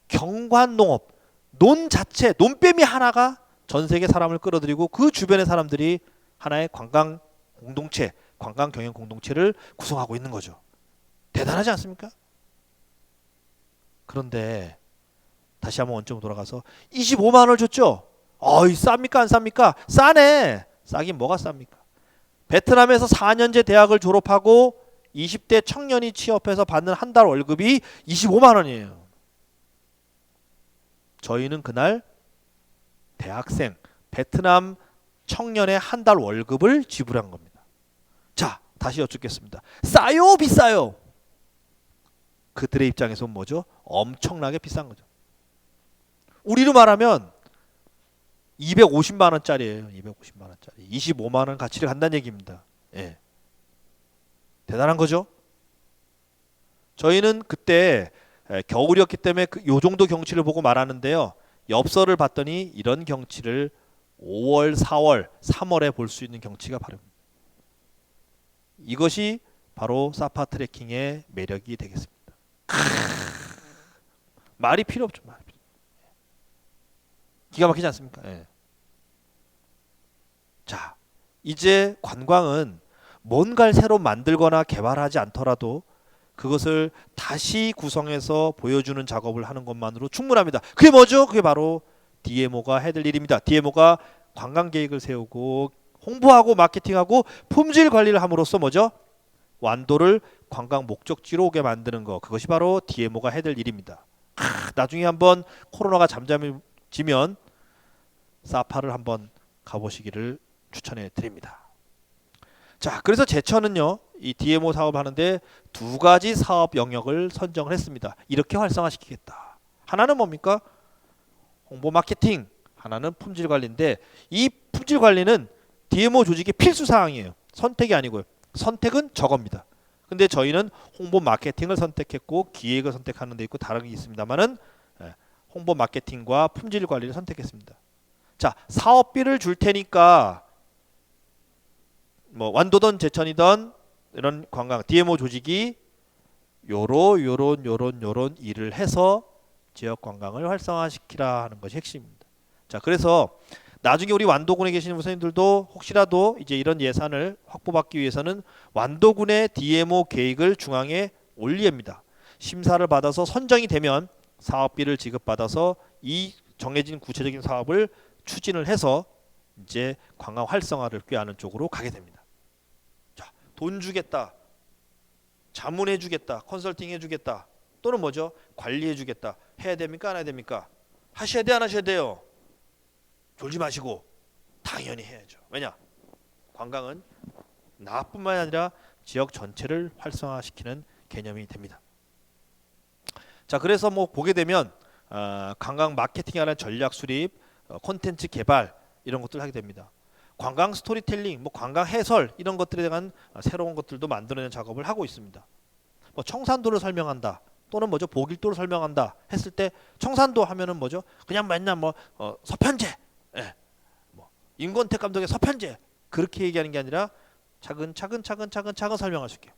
경관농업, 논 자체, 논뱀이 하나가 전 세계 사람을 끌어들이고 그 주변의 사람들이 하나의 관광 공동체, 관광 경영 공동체를 구성하고 있는 거죠. 대단하지 않습니까? 그런데 다시 한번 원점으로 돌아가서 25만 원을 줬죠. 어이 쌉니까 안 쌉니까? 싸네. 싸긴 뭐가 쌉니까? 베트남에서 4년제 대학을 졸업하고 20대 청년이 취업해서 받는 한 달 월급이 25만 원이에요. 저희는 그날 대학생 베트남 청년의 한 달 월급을 지불한 겁니다. 자, 다시 여쭙겠습니다. 싸요 비싸요? 그들의 입장에서 뭐죠? 엄청나게 비싼 거죠. 우리로 말하면 250만 원짜리예요. 250만 원짜리. 25만 원 가치를 간다는 얘기입니다. 예. 대단한 거죠. 저희는 그때 겨울이었기 때문에 요 정도 경치를 보고 말하는데요. 엽서를 봤더니 이런 경치를 5월, 4월, 3월에 볼 수 있는 경치가 바로 이것이 바로 사파 트레킹의 매력이 되겠습니다. 말이 필요 없죠. 말이 필요. 기가 막히지 않습니까? 예. 자, 이제 관광은 뭔가를 새로 만들거나 개발하지 않더라도 그것을 다시 구성해서 보여주는 작업을 하는 것만으로 충분합니다. 그게 뭐죠? 그게 바로 DMO가 해야 될 일입니다. DMO가 관광 계획을 세우고 홍보하고 마케팅하고 품질 관리를 함으로써 뭐죠? 완도를 관광 목적지로 오게 만드는 거. 그것이 바로 DMO가 해야 될 일입니다. 나중에 한번 코로나가 잠잠해지면 사파를 한번 가보시기를 추천해 드립니다. 자, 그래서 제천은요, 이 DMO 사업 하는데 두 가지 사업 영역을 선정을 했습니다. 이렇게 활성화시키겠다. 하나는 뭡니까? 홍보 마케팅, 하나는 품질 관리인데 이 품질 관리는 DMO 조직의 필수 사항이에요. 선택이 아니고요. 선택은 저겁니다. 근데 저희는 홍보 마케팅을 선택했고 기획을 선택하는 데 있고 다른 게 있습니다만은 홍보 마케팅과 품질 관리를 선택했습니다. 자, 사업비를 줄 테니까 뭐 완도든 제천이든 이런 관광 DMO 조직이 요런 일을 해서 지역 관광을 활성화시키라 하는 것이 핵심입니다. 자, 그래서 나중에 우리 완도군에 계시는 선생님들도 혹시라도 이제 이런 예산을 확보받기 위해서는 완도군의 DMO 계획을 중앙에 올립니다. 심사를 받아서 선정이 되면 사업비를 지급받아서 이 정해진 구체적인 사업을 추진을 해서 이제 관광 활성화를 꾀하는 쪽으로 가게 됩니다. 자, 돈 주겠다, 자문해 주겠다, 컨설팅 해 주겠다, 또는 뭐죠? 관리해 주겠다. 해야 됩니까? 안 해야 됩니까? 하셔야 돼, 안 하셔야 돼요? 졸지 마시고 당연히 해야죠. 왜냐? 관광은 나뿐만 아니라 지역 전체를 활성화시키는 개념이 됩니다. 자, 그래서 뭐 보게 되면 관광 마케팅하는 전략 수립, 콘텐츠 개발 이런 것들을 하게 됩니다. 관광 스토리텔링, 뭐 관광 해설 이런 것들에 대한 새로운 것들도 만들어내는 작업을 하고 있습니다. 뭐 청산도를 설명한다, 또는 뭐죠? 보길도를 설명한다 했을 때 청산도 하면은 뭐죠? 그냥 맨날 뭐 서편제, 예, 뭐 임권택 감독의 서편제 그렇게 얘기하는 게 아니라 차근차근 설명할 수 있게.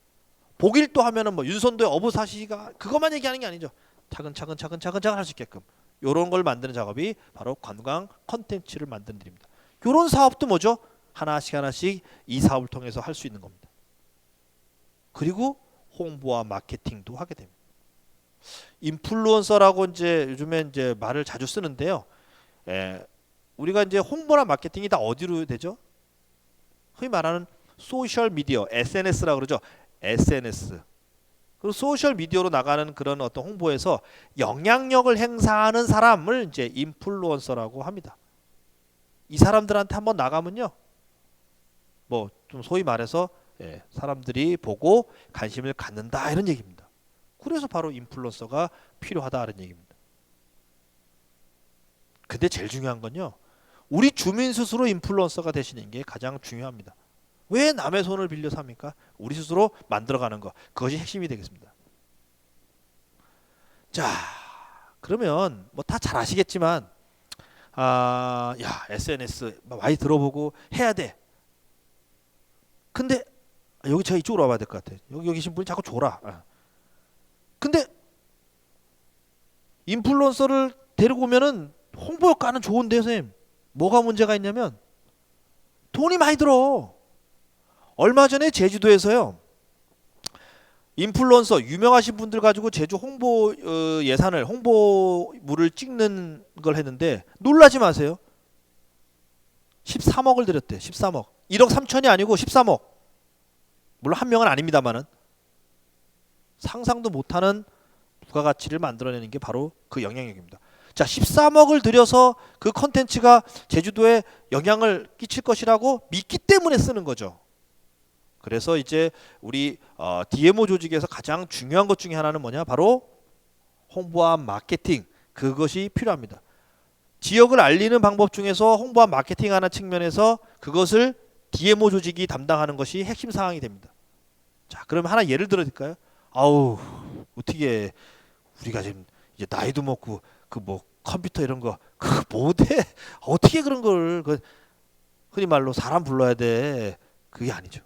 보길도 하면은 뭐 윤선도의 어부사시가 그것만 얘기하는 게 아니죠. 차근차근 할 수 있게끔 요런 걸 만드는 작업이 바로 관광 컨텐츠를 만드는 일입니다. 요런 사업도 뭐죠? 하나씩 이 사업을 통해서 할 수 있는 겁니다. 그리고 홍보와 마케팅도 하게 됩니다. 인플루언서라고 이제 요즘에 이제 말을 자주 쓰는데요. 우리가 이제 홍보나 마케팅이 다 어디로 되죠? 흔히 말하는 소셜 미디어, SNS라고 그러죠. SNS. 그리고 소셜 미디어로 나가는 그런 어떤 홍보에서 영향력을 행사하는 사람을 이제 인플루언서라고 합니다. 이 사람들한테 한번 나가면요, 뭐 좀 소위 말해서 사람들이 보고 관심을 갖는다 이런 얘기입니다. 그래서 바로 인플루언서가 필요하다는 얘기입니다. 근데 제일 중요한 건요, 우리 주민 스스로 인플루언서가 되시는 게 가장 중요합니다. 왜 남의 손을 빌려서 합니까? 우리 스스로 만들어가는 거, 그것이 핵심이 되겠습니다. 자, 그러면 뭐 다 잘 아시겠지만, 야, SNS 많이 들어보고 해야 돼. 근데 여기 제가 이쪽으로 와봐야 될 것 같아. 여기 계신 분이 자꾸 줘라. 근데 인플루언서를 데리고 오면은 홍보 효과는 좋은데요, 선생님. 뭐가 문제가 있냐면 돈이 많이 들어. 얼마 전에 제주도에서요, 인플루언서 유명하신 분들 가지고 제주 홍보 예산을, 홍보물을 찍는 걸 했는데 놀라지 마세요. 13억을 들였대. 13억. 1억 3천이 아니고 13억. 물론 한 명은 아닙니다만은 상상도 못하는 부가가치를 만들어내는 게 바로 그 영향력입니다. 자, 13억을 들여서 그 컨텐츠가 제주도에 영향을 끼칠 것이라고 믿기 때문에 쓰는 거죠. 그래서 이제 우리 DMO 조직에서 가장 중요한 것 중에 하나는 뭐냐? 바로 홍보와 마케팅. 그것이 필요합니다. 지역을 알리는 방법 중에서 홍보와 마케팅하는 측면에서 그것을 DMO 조직이 담당하는 것이 핵심 사항이 됩니다. 자, 그럼 하나 예를 들어 드릴까요? 아우, 어떻게 우리가 지금 이제 나이도 먹고 그 뭐 컴퓨터 이런 거 그거 못해. 어떻게 그런 걸 흔히 말로 사람 불러야 돼. 그게 아니죠.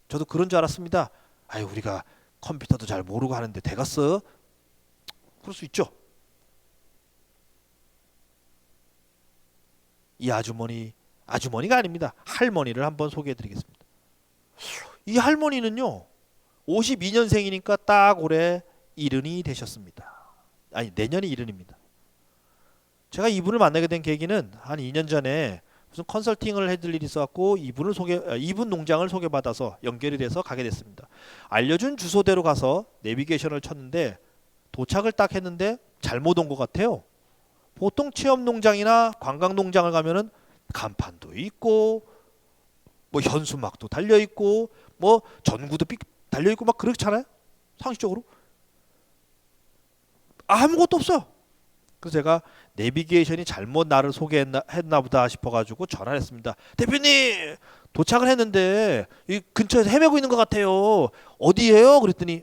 저도 그런 줄 알았습니다. 아유, 우리가 컴퓨터도 잘 모르고 하는데 되겠어? 그럴 수 있죠. 이 아주머니가 아닙니다. 할머니를 한번 소개해 드리겠습니다. 이 할머니는요, 52년생이니까 딱 올해 70이 되셨습니다. 아니, 내년이 70입니다. 제가 이분을 만나게 된 계기는 한 2년 전에 무슨 컨설팅을 해줄 일이 있어갖고 이분 농장을 소개받아서 연결이 돼서 가게 됐습니다. 알려준 주소대로 가서 내비게이션을 쳤는데 도착을 딱 했는데 잘못 온 것 같아요. 보통 체험 농장이나 관광 농장을 가면은 간판도 있고 뭐 현수막도 달려 있고 뭐 전구도 달려 있고 막 그렇잖아요. 상식적으로 아무것도 없어요. 그래서 제가 내비게이션이 잘못 나를 소개했나 보다 싶어가지고 전화를 했습니다. 대표님, 도착을 했는데 이 근처에서 헤매고 있는 것 같아요. 어디예요? 그랬더니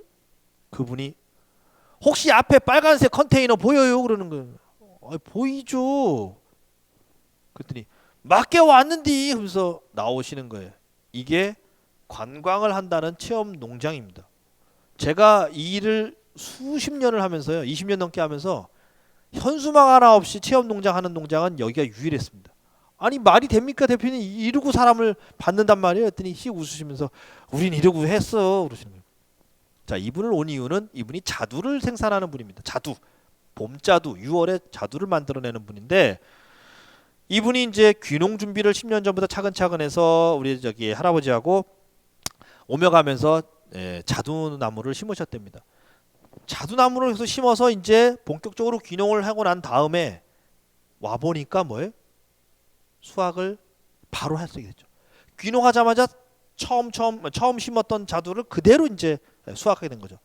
그분이 혹시 앞에 빨간색 컨테이너 보여요? 그러는 거예요. 보이죠. 그랬더니 맞게 왔는디 하면서 나오시는 거예요. 이게 관광을 한다는 체험 농장입니다. 제가 이 일을 수십 년을 하면서요, 20년 넘게 하면서 현수막 하나 없이 체험 농장 하는 농장은 여기가 유일했습니다. 아니 말이 됩니까 대표님? 이러고 사람을 받는단 말이에요. 했더니 씩 웃으시면서 우린 이러고 했어 그러시는 거예요. 자, 이분을 온 이유는 이분이 자두를 생산하는 분입니다. 자두, 봄자두, 6월에 자두를 만들어내는 분인데, 이분이 이제 귀농 준비를 10년 전부터 차근차근 해서 우리 저기 할아버지하고 오며 가면서 자두나무를 심으셨답니다. 자두나무를 해서 심어서 이제 본격적으로 귀농을 하고 난 다음에 와 보니까 뭐예요? 수확을 바로 할 수 있게 됐죠. 귀농하자마자 처음 심었던 자두를 그대로 이제 수확하게 된 거죠.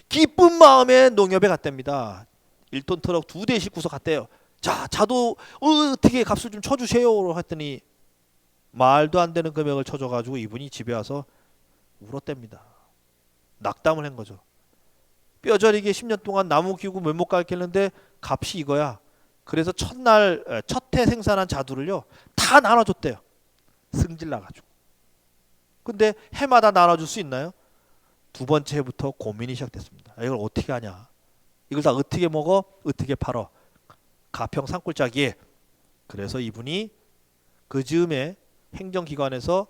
기쁜 마음에 농협에 갔답니다. 1톤 트럭 2대 싣고서 갔대요. 자, 자두 어떻게 값을 좀 쳐주세요 했더니 말도 안 되는 금액을 쳐줘가지고 이분이 집에 와서 울었답니다. 낙담을 한 거죠. 뼈저리게 10년 동안 나무 키우고 면목 가르쳤는데 값이 이거야. 그래서 첫 해 생산한 자두를요 다 나눠줬대요. 승질 나가지고. 근데 해마다 나눠줄 수 있나요? 두 번째 해부터 고민이 시작됐습니다. 이걸 어떻게 하냐? 이걸 다 어떻게 먹어? 어떻게 팔어? 가평 산골짜기에. 그래서 이분이 그 즈음에 행정기관에서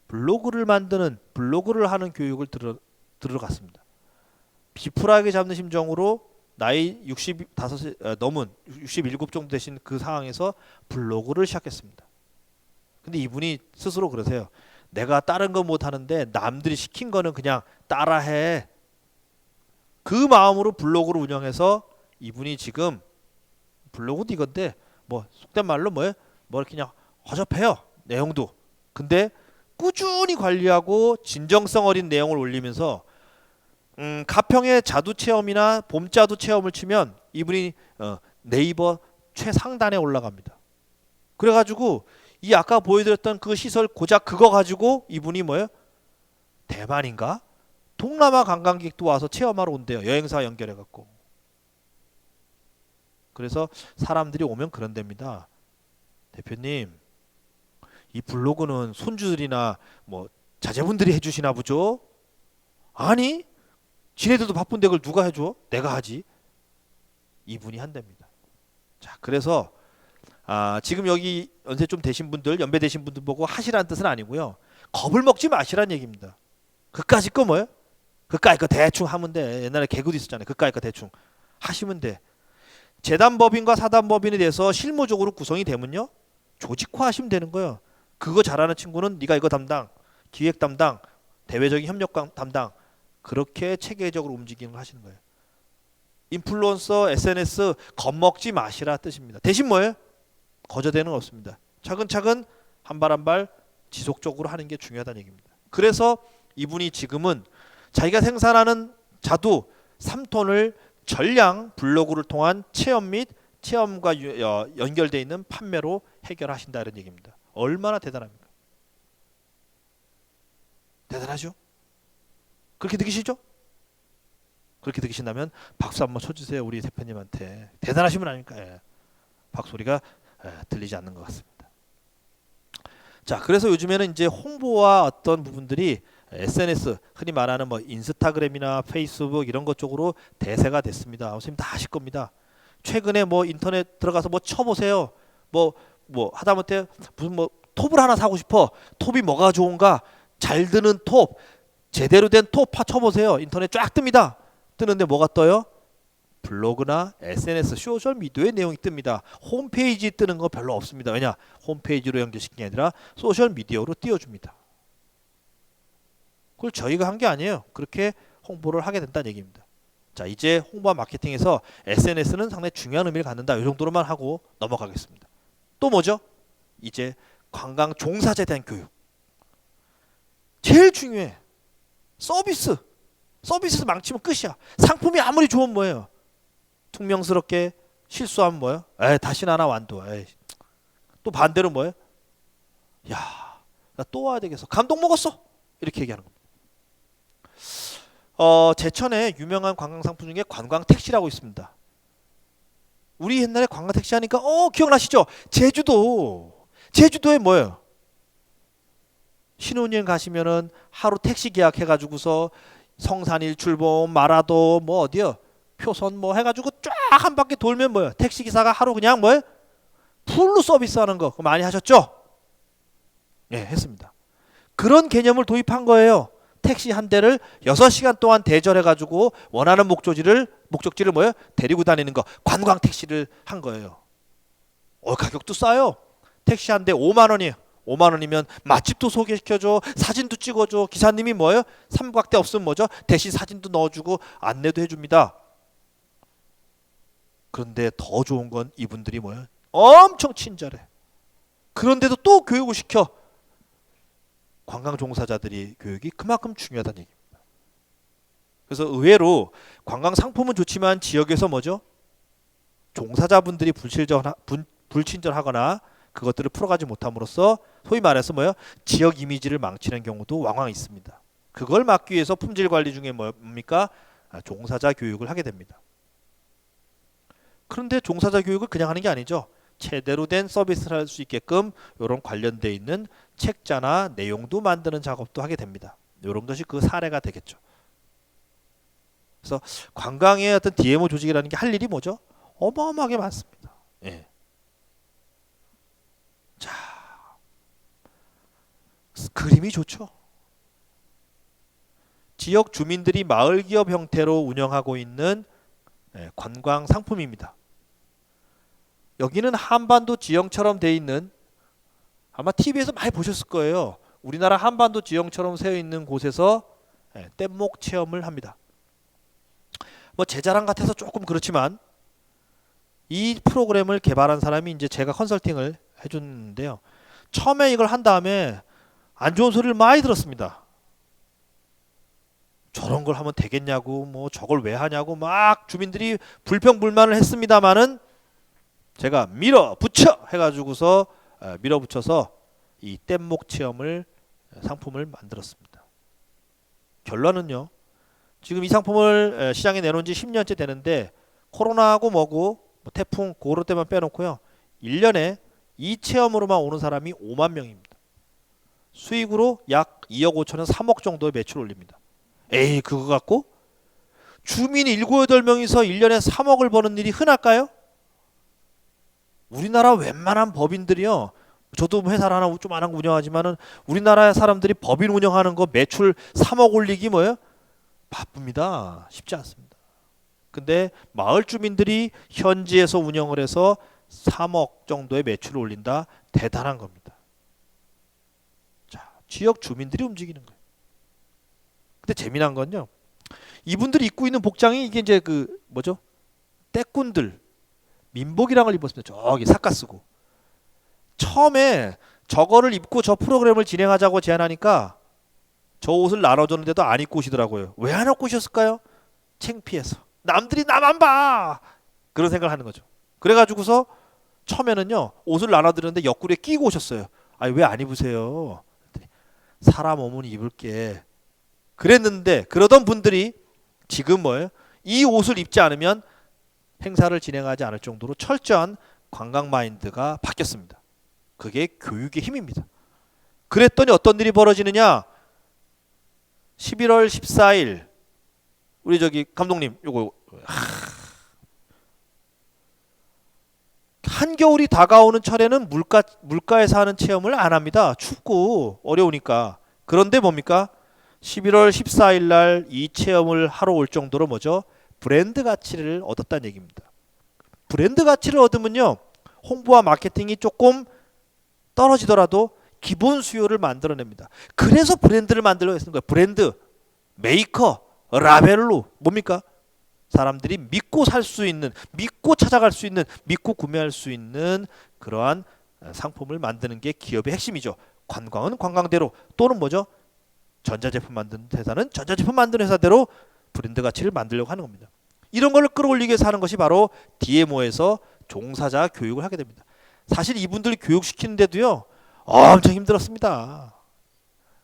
블로그를 하는 교육을 들어갔습니다. 비프라하게 잡는 심정으로 나이 65 넘은 67 정도 되신 그 상황에서 블로그를 시작했습니다. 근데 이분이 스스로 그러세요. 내가 다른 거 못하는데 남들이 시킨 거는 그냥 따라해. 그 마음으로 블로그를 운영해서 이분이 지금 블로그도 이건데 뭐 속된 말로 뭐예요? 뭐 그냥 허접해요. 내용도. 근데 꾸준히 관리하고 진정성 어린 내용을 올리면서 가평의 자두 체험이나 봄자두 체험을 치면 이분이 네이버 최상단에 올라갑니다. 그래가지고 이 아까 보여드렸던 그 시설 고작 그거 가지고 이분이 뭐예요? 대만인가? 동남아 관광객도 와서 체험하러 온대요. 여행사 연결해갖고. 그래서 사람들이 오면 그런 데입니다. 대표님, 이 블로그는 손주들이나 뭐 자제분들이 해주시나 보죠? 아니, 지네들도 바쁜데 그걸 누가 해줘? 내가 하지. 이분이 한답니다. 자, 그래서 지금 여기 연세 좀 되신 분들, 연배 되신 분들 보고 하시라는 뜻은 아니고요. 겁을 먹지 마시라는 얘기입니다. 그까짓 거 뭐예요? 그까짓 거 대충 하면 돼. 옛날에 개그도 있었잖아요. 그까짓 거 대충 하시면 돼. 재단법인과 사단법인에 대해서 실무적으로 구성이 되면요. 조직화하시면 되는 거예요. 그거 잘하는 친구는 네가 이거 담당, 기획 담당, 대외적인 협력 담당. 그렇게 체계적으로 움직이는 걸 하시는 거예요. 인플루언서, SNS 겁먹지 마시라 뜻입니다. 대신 뭐예요? 거저되는 거 없습니다. 차근차근 한 발 한 발 지속적으로 하는 게 중요하다는 얘기입니다. 그래서 이분이 지금은 자기가 생산하는 자두 3톤을 전량 블로그를 통한 체험 및 체험과 연결되어 있는 판매로 해결하신다 이런 얘기입니다. 얼마나 대단합니까? 대단하죠? 그렇게 느끼시죠? 그렇게 느끼신다면 박수 한번 쳐주세요. 우리 대표님한테. 대단하신 분 아닙니까? 예. 박소리가 들리지 않는 것 같습니다. 자, 그래서 요즘에는 이제 홍보와 어떤 부분들이 SNS, 흔히 말하는 뭐 인스타그램이나 페이스북 이런 것 쪽으로 대세가 됐습니다. 선생님 다 아실 겁니다. 최근에 뭐 인터넷 들어가서 뭐 쳐보세요. 뭐 하다못해 무슨 뭐 톱을 하나 사고 싶어. 톱이 뭐가 좋은가? 잘 드는 톱, 제대로 된 톱 쳐보세요. 인터넷 쫙 뜹니다. 뜨는데 뭐가 떠요? 블로그나 SNS, 소셜미디어의 내용이 뜹니다. 홈페이지 뜨는 거 별로 없습니다. 왜냐? 홈페이지로 연결시킨 게 아니라 소셜미디어로 띄워줍니다. 그걸 저희가 한 게 아니에요. 그렇게 홍보를 하게 된다는 얘기입니다. 자, 이제 홍보와 마케팅에서 SNS는 상당히 중요한 의미를 갖는다. 이 정도로만 하고 넘어가겠습니다. 또 뭐죠? 이제 관광 종사자에 대한 교육. 제일 중요해. 서비스 망치면 끝이야. 상품이 아무리 좋으면 뭐예요? 퉁명스럽게 실수하면 뭐예요? 다시 나나 완도. 또 반대로 뭐예요? 야, 나 또 와야 되겠어. 감동 먹었어. 이렇게 얘기하는 겁니다. 제천에 유명한 관광 상품 중에 관광 택시라고 있습니다. 우리 옛날에 관광 택시 하니까 기억나시죠? 제주도에 뭐예요? 신혼여행 가시면은 하루 택시 계약해가지고서 성산일 출봉, 마라도 뭐 어디요? 표선 뭐 해가지고 쫙 한 바퀴 돌면 뭐예요? 택시 기사가 하루 그냥 뭐예요? 풀로 서비스하는 거 그거 많이 하셨죠? 예, 했습니다. 그런 개념을 도입한 거예요. 택시 한 대를 6시간 동안 대절해가지고 원하는 목적지를 뭐예요? 데리고 다니는 거 관광 택시를 한 거예요. 가격도 싸요. 택시 한 대 5만 원이에요. 5만 원이면 맛집도 소개시켜줘, 사진도 찍어줘. 기사님이 뭐예요? 삼각대 없으면 뭐죠? 대신 사진도 넣어주고 안내도 해줍니다. 그런데 더 좋은 건 이분들이 뭐예요? 엄청 친절해. 그런데도 또 교육을 시켜. 관광 종사자들이 교육이 그만큼 중요하다는 얘기입니다. 그래서 의외로 관광 상품은 좋지만 지역에서 뭐죠? 종사자분들이 불친절하거나 그것들을 풀어가지 못함으로써 소위 말해서 뭐예요? 지역 이미지를 망치는 경우도 왕왕 있습니다. 그걸 막기 위해서 품질 관리 중에 뭡니까? 종사자 교육을 하게 됩니다. 그런데 종사자 교육을 그냥 하는 게 아니죠. 제대로 된 서비스를 할 수 있게끔 이런 관련되어 있는 책자나 내용도 만드는 작업도 하게 됩니다. 이런 것이 그 사례가 되겠죠. 그래서 관광의 어떤 DMO 조직이라는 게 할 일이 뭐죠? 어마어마하게 많습니다. 예. 자, 그림이 좋죠. 지역 주민들이 마을 기업 형태로 운영하고 있는 관광 상품입니다. 여기는 한반도 지형처럼 돼 있는, 아마 TV에서 많이 보셨을 거예요. 우리나라 한반도 지형처럼 세어 있는 곳에서 뗏목 체험을 합니다. 뭐 제 자랑 같아서 조금 그렇지만 이 프로그램을 개발한 사람이 이제 제가 컨설팅을 해줬는데요. 처음에 이걸 한 다음에 안 좋은 소리를 많이 들었습니다. 저런 걸 하면 되겠냐고, 뭐 저걸 왜 하냐고 막 주민들이 불평불만을 했습니다마는 제가 밀어붙여 해가지고서 밀어붙여서 이 뗏목 체험을 상품을 만들었습니다. 결론은요, 지금 이 상품을 시장에 내놓은 지 10년째 되는데 코로나하고 뭐고 뭐 태풍 그거 때만 빼놓고요, 1년에 이 체험으로만 오는 사람이 5만 명입니다. 수익으로 약 2억 5천에서 3억 정도의 매출 올립니다. 에이, 그거 갖고 주민 7, 8명이서 1년에 3억을 버는 일이 흔할까요? 우리나라 웬만한 법인들이요, 저도 회사를 하나 좀 안 하고 운영하지만은 우리나라 사람들이 법인 운영하는 거 매출 3억 올리기 뭐예요? 바쁩니다. 쉽지 않습니다. 근데 마을 주민들이 현지에서 운영을 해서 3억 정도의 매출을 올린다. 대단한 겁니다. 자, 지역 주민들이 움직이는 거예요. 근데 재미난 건요, 이분들이 입고 있는 복장이 이게 이제 그 뭐죠? 떼꾼들 민복이랑을 입었습니다. 저기 삿가 쓰고. 처음에 저거를 입고 저 프로그램을 진행하자고 제안하니까 저 옷을 나눠줬는데도 안 입고 오시더라고요. 왜 안 입고 오셨을까요? 창피해서. 남들이 나만 봐. 그런 생각을 하는 거죠. 그래가지고서 처음에는요, 옷을 나눠드렸는데 옆구리에 끼고 오셨어요. 아니 왜 안 입으세요? 사람 몸은 입을게. 그랬는데 그러던 분들이 지금 뭐예요? 이 옷을 입지 않으면 행사를 진행하지 않을 정도로 철저한 관광 마인드가 바뀌었습니다. 그게 교육의 힘입니다. 그랬더니 어떤 일이 벌어지느냐? 11월 14일 우리 저기 감독님 요거 한겨울이 다가오는 철에는 물가에서 하는 체험을 안 합니다. 춥고 어려우니까. 그런데 뭡니까? 11월 14일 날 이 체험을 하러 올 정도로 뭐죠? 브랜드 가치를 얻었다는 얘기입니다. 브랜드 가치를 얻으면요, 홍보와 마케팅이 조금 떨어지더라도 기본 수요를 만들어냅니다. 그래서 브랜드를 만들려고 했는 거예요. 브랜드, 메이커, 라벨로 뭡니까? 사람들이 믿고 살 수 있는, 믿고 찾아갈 수 있는, 믿고 구매할 수 있는 그러한 상품을 만드는 게 기업의 핵심이죠. 관광은 관광대로, 또는 뭐죠? 전자제품 만드는 회사는 전자제품 만드는 회사대로 브랜드 가치를 만들려고 하는 겁니다. 이런 걸 끌어올리기 위해서 하는 것이 바로 DMO에서 종사자 교육을 하게 됩니다. 사실 이분들 교육시키는데도요, 엄청 힘들었습니다.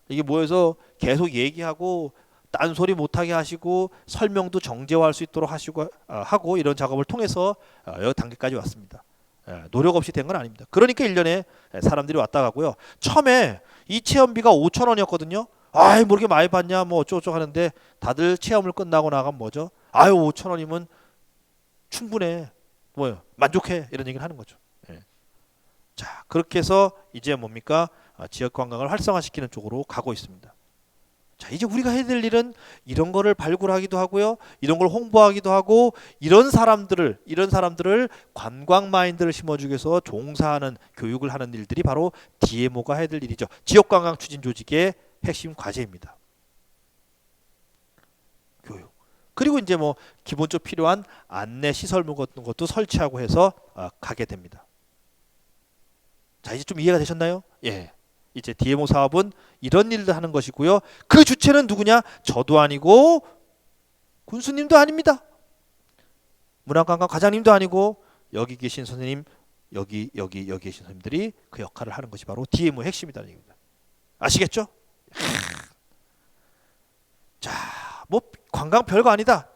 이게 모여서 계속 얘기하고 딴소리 못하게 하시고 설명도 정제화할 수 있도록 하고 이런 작업을 통해서 여기 단계까지 왔습니다. 노력 없이 된 건 아닙니다. 그러니까 1년에 사람들이 왔다 가고요. 처음에 이 체험비가 5,000원이었거든요. 아이 뭐 이렇게 많이 받냐 뭐 어쩌고저쩌고 하는데 다들 체험을 끝나고 나가면 뭐죠? 아유 5,000원이면 충분해, 뭐요, 만족해, 이런 얘기를 하는 거죠. 자, 그렇게 해서 이제 뭡니까? 지역 관광을 활성화시키는 쪽으로 가고 있습니다. 자, 이제 우리가 해야 될 일은 이런 거를 발굴하기도 하고요, 이런 걸 홍보하기도 하고, 이런 사람들을 관광 마인드를 심어주기 위해서 종사하는, 교육을 하는 일들이 바로 DMO가 해야 될 일이죠. 지역관광 추진 조직의 핵심 과제입니다. 교육. 그리고 이제 뭐 기본적으로 필요한 안내 시설물 같은 것도 설치하고 해서 가게 됩니다. 자, 이제 좀 이해가 되셨나요? 예. 이제 DMO 사업은 이런 일을 하는 것이고요. 그 주체는 누구냐? 저도 아니고 군수님도 아닙니다. 문화관광 과장님도 아니고 여기 계신 선생님, 여기 계신 선생님들이 그 역할을 하는 것이 바로 DMO의 핵심이라는 얘기입니다. 아시겠죠? 자, 뭐 관광 별거 아니다.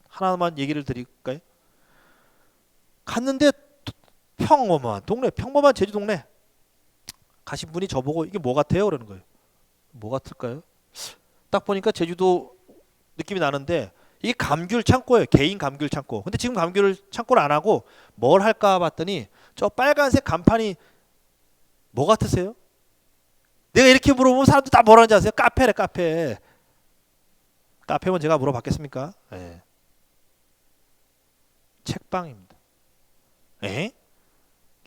하나만 얘기를 드릴까요? 갔는데 평범한 제주 동네 가신 분이 저보고 이게 뭐 같아요? 그러는 거예요. 뭐 같을까요? 딱 보니까 제주도 느낌이 나는데 이게 감귤 창고예요. 개인 감귤 창고. 근데 지금 감귤 창고를 안 하고 뭘 할까 봤더니 저 빨간색 간판이 뭐 같으세요? 내가 이렇게 물어보면 사람들 다 뭐라는지 아세요? 카페래, 카페. 카페면 제가 물어봤겠습니까? 예. 책방입니다. 에?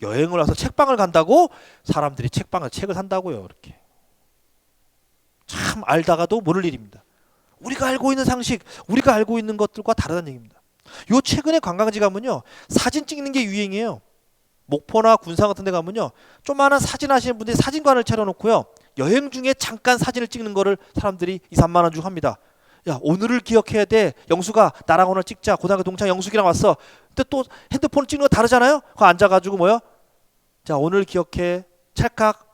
여행을 와서 책방을 간다고? 사람들이 책을 산다고요. 이렇게. 참 알다가도 모를 일입니다. 우리가 알고 있는 상식, 우리가 알고 있는 것들과 다르다는 얘기입니다. 요 최근에 관광지 가면요, 사진 찍는 게 유행이에요. 목포나 군산 같은 데 가면요, 조그마한 사진 하시는 분들이 사진관을 차려놓고요, 여행 중에 잠깐 사진을 찍는 거를 사람들이 2, 3만 원 주고 합니다. 야, 오늘을 기억해야 돼. 영수가 나랑 오늘 찍자. 고등학교 동창 영숙이랑 왔어. 근데 또 핸드폰 찍는 거 다르잖아요. 그거 앉아가지고 뭐요? 자, 오늘 기억해. 찰칵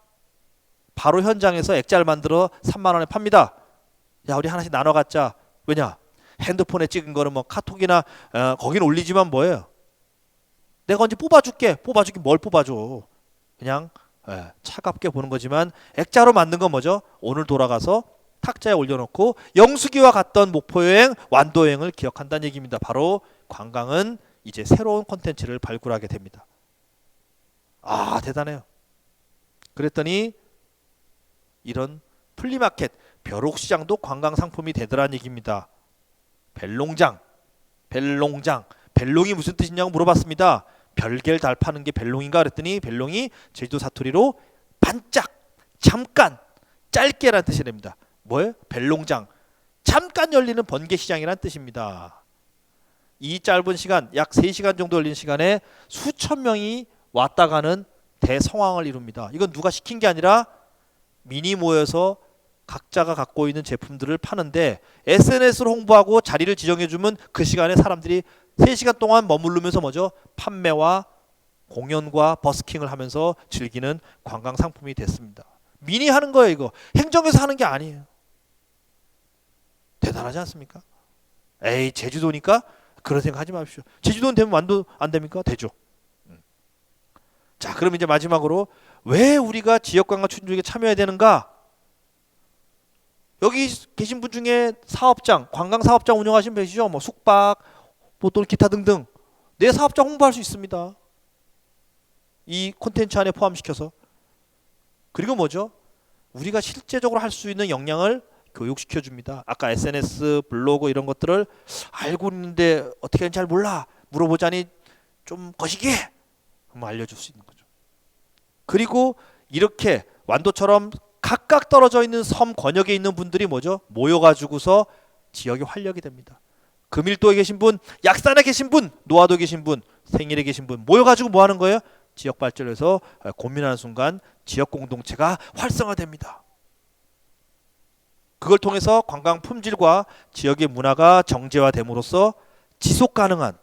바로 현장에서 액자를 만들어 3만 원에 팝니다. 야, 우리 하나씩 나눠 갖자. 왜냐? 핸드폰에 찍은 거는 뭐 카톡이나 거기는 올리지만 뭐예요? 내가 언제 뽑아줄게. 뽑아주긴 뭘 뽑아줘. 그냥 차갑게 보는 거지만 액자로 만든 건 뭐죠? 오늘 돌아가서 탁자에 올려놓고 영숙이와 갔던 목포여행, 완도여행을 기억한다는 얘기입니다. 바로 관광은 이제 새로운 콘텐츠를 발굴하게 됩니다. 아, 대단해요. 그랬더니 이런 플리마켓, 벼룩시장도 관광 상품이 되더라는 얘기입니다. 벨롱장, 벨롱이 무슨 뜻이냐고 물어봤습니다. 별개를 달 파는 게 벨롱인가 그랬더니 벨롱이 제주도 사투리로 반짝, 잠깐, 짧게라는 뜻이 됩니다. 뭐예요? 벨롱장, 잠깐 열리는 번개시장이라는 뜻입니다. 이 짧은 시간, 약 3시간 정도 열리는 시간에 수천 명이 왔다 가는 대성황을 이룹니다. 이건 누가 시킨 게 아니라 미니 모여서 각자가 갖고 있는 제품들을 파는데 SNS로 홍보하고 자리를 지정해주면 그 시간에 사람들이 3시간 동안 머무르면서 뭐죠? 판매와 공연과 버스킹을 하면서 즐기는 관광 상품이 됐습니다. 미니 하는 거예요. 이거 행정에서 하는 게 아니에요. 대단하지 않습니까? 에이, 제주도니까 그런 생각 하지 마십시오. 제주도는 되면 완도 안 됩니까? 되죠. 자, 그럼 이제 마지막으로 왜 우리가 지역관광 춘조기에 참여해야 되는가? 여기 계신 분 중에 사업장, 관광 사업장 운영하시는 분 계시죠? 뭐 숙박, 뭐 또 기타 등등. 내 사업장 홍보할 수 있습니다. 이 콘텐츠 안에 포함시켜서. 그리고 뭐죠? 우리가 실제적으로 할 수 있는 역량을 교육시켜 줍니다. 아까 SNS, 블로그 이런 것들을 알고 있는데 어떻게 하는지 잘 몰라. 물어보자니 좀 거시기해. 그럼 알려줄 수 있는 거죠. 그리고 이렇게 완도처럼 각각 떨어져 있는 섬 권역에 있는 분들이 뭐죠? 모여가지고서 지역이 활력이 됩니다. 금일도에 계신 분, 약산에 계신 분, 노화도에 계신 분, 생일에 계신 분 모여가지고 뭐 하는 거예요? 지역 발전을 해서 고민하는 순간 지역 공동체가 활성화됩니다. 그걸 통해서 관광 품질과 지역의 문화가 정제화됨으로써 지속 가능한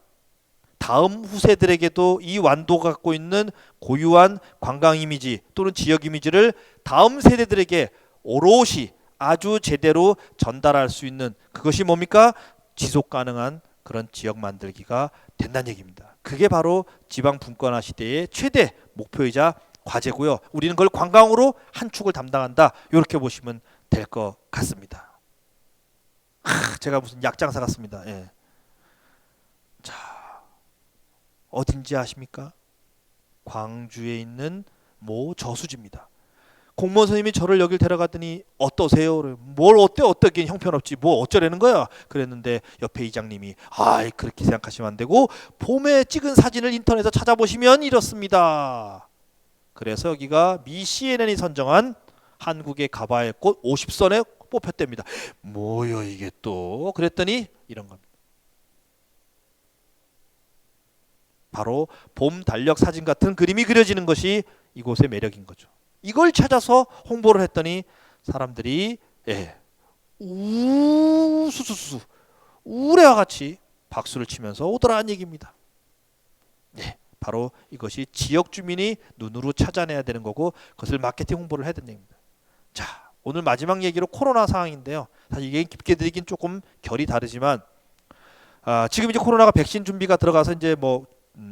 다음 후세들에게도 이 완도가 갖고 있는 고유한 관광 이미지 또는 지역 이미지를 다음 세대들에게 오롯이 아주 제대로 전달할 수 있는 그것이 뭡니까? 지속 가능한 그런 지역 만들기가 된다는 얘기입니다. 그게 바로 지방 분권화 시대의 최대 목표이자 과제고요. 우리는 그걸 관광으로 한 축을 담당한다. 이렇게 보시면 될 것 같습니다. 제가 무슨 약장사 같습니다. 예. 자, 어딘지 아십니까? 광주에 있는 모 저수지입니다. 공무원 선생님이 저를 여길 데려갔더니 어떠세요? 뭘 어떻게 형편없지 뭐 어쩌라는 거야? 그랬는데 옆에 이장님이 아이 그렇게 생각하시면 안 되고 봄에 찍은 사진을 인터넷에서 찾아보시면 이렇습니다. 그래서 여기가 미 CNN이 선정한 한국의 가봐야 할 곳 50선에 뽑혔답니다. 뭐요 이게 또? 그랬더니 이런 겁니다. 바로 봄 달력 사진 같은 그림이 그려지는 것이 이곳의 매력인 거죠. 이걸 찾아서 홍보를 했더니 사람들이 우수수수 우레와 같이 박수를 치면서 오더라는 얘기입니다. 네, 바로 이것이 지역 주민이 눈으로 찾아내야 되는 거고 그것을 마케팅 홍보를 해야 되는 얘기입니다. 자, 오늘 마지막 얘기로 코로나 상황인데요. 사실 이게 깊게 드리긴 조금 결이 다르지만 지금 이제 코로나가 백신 준비가 들어가서 이제 뭐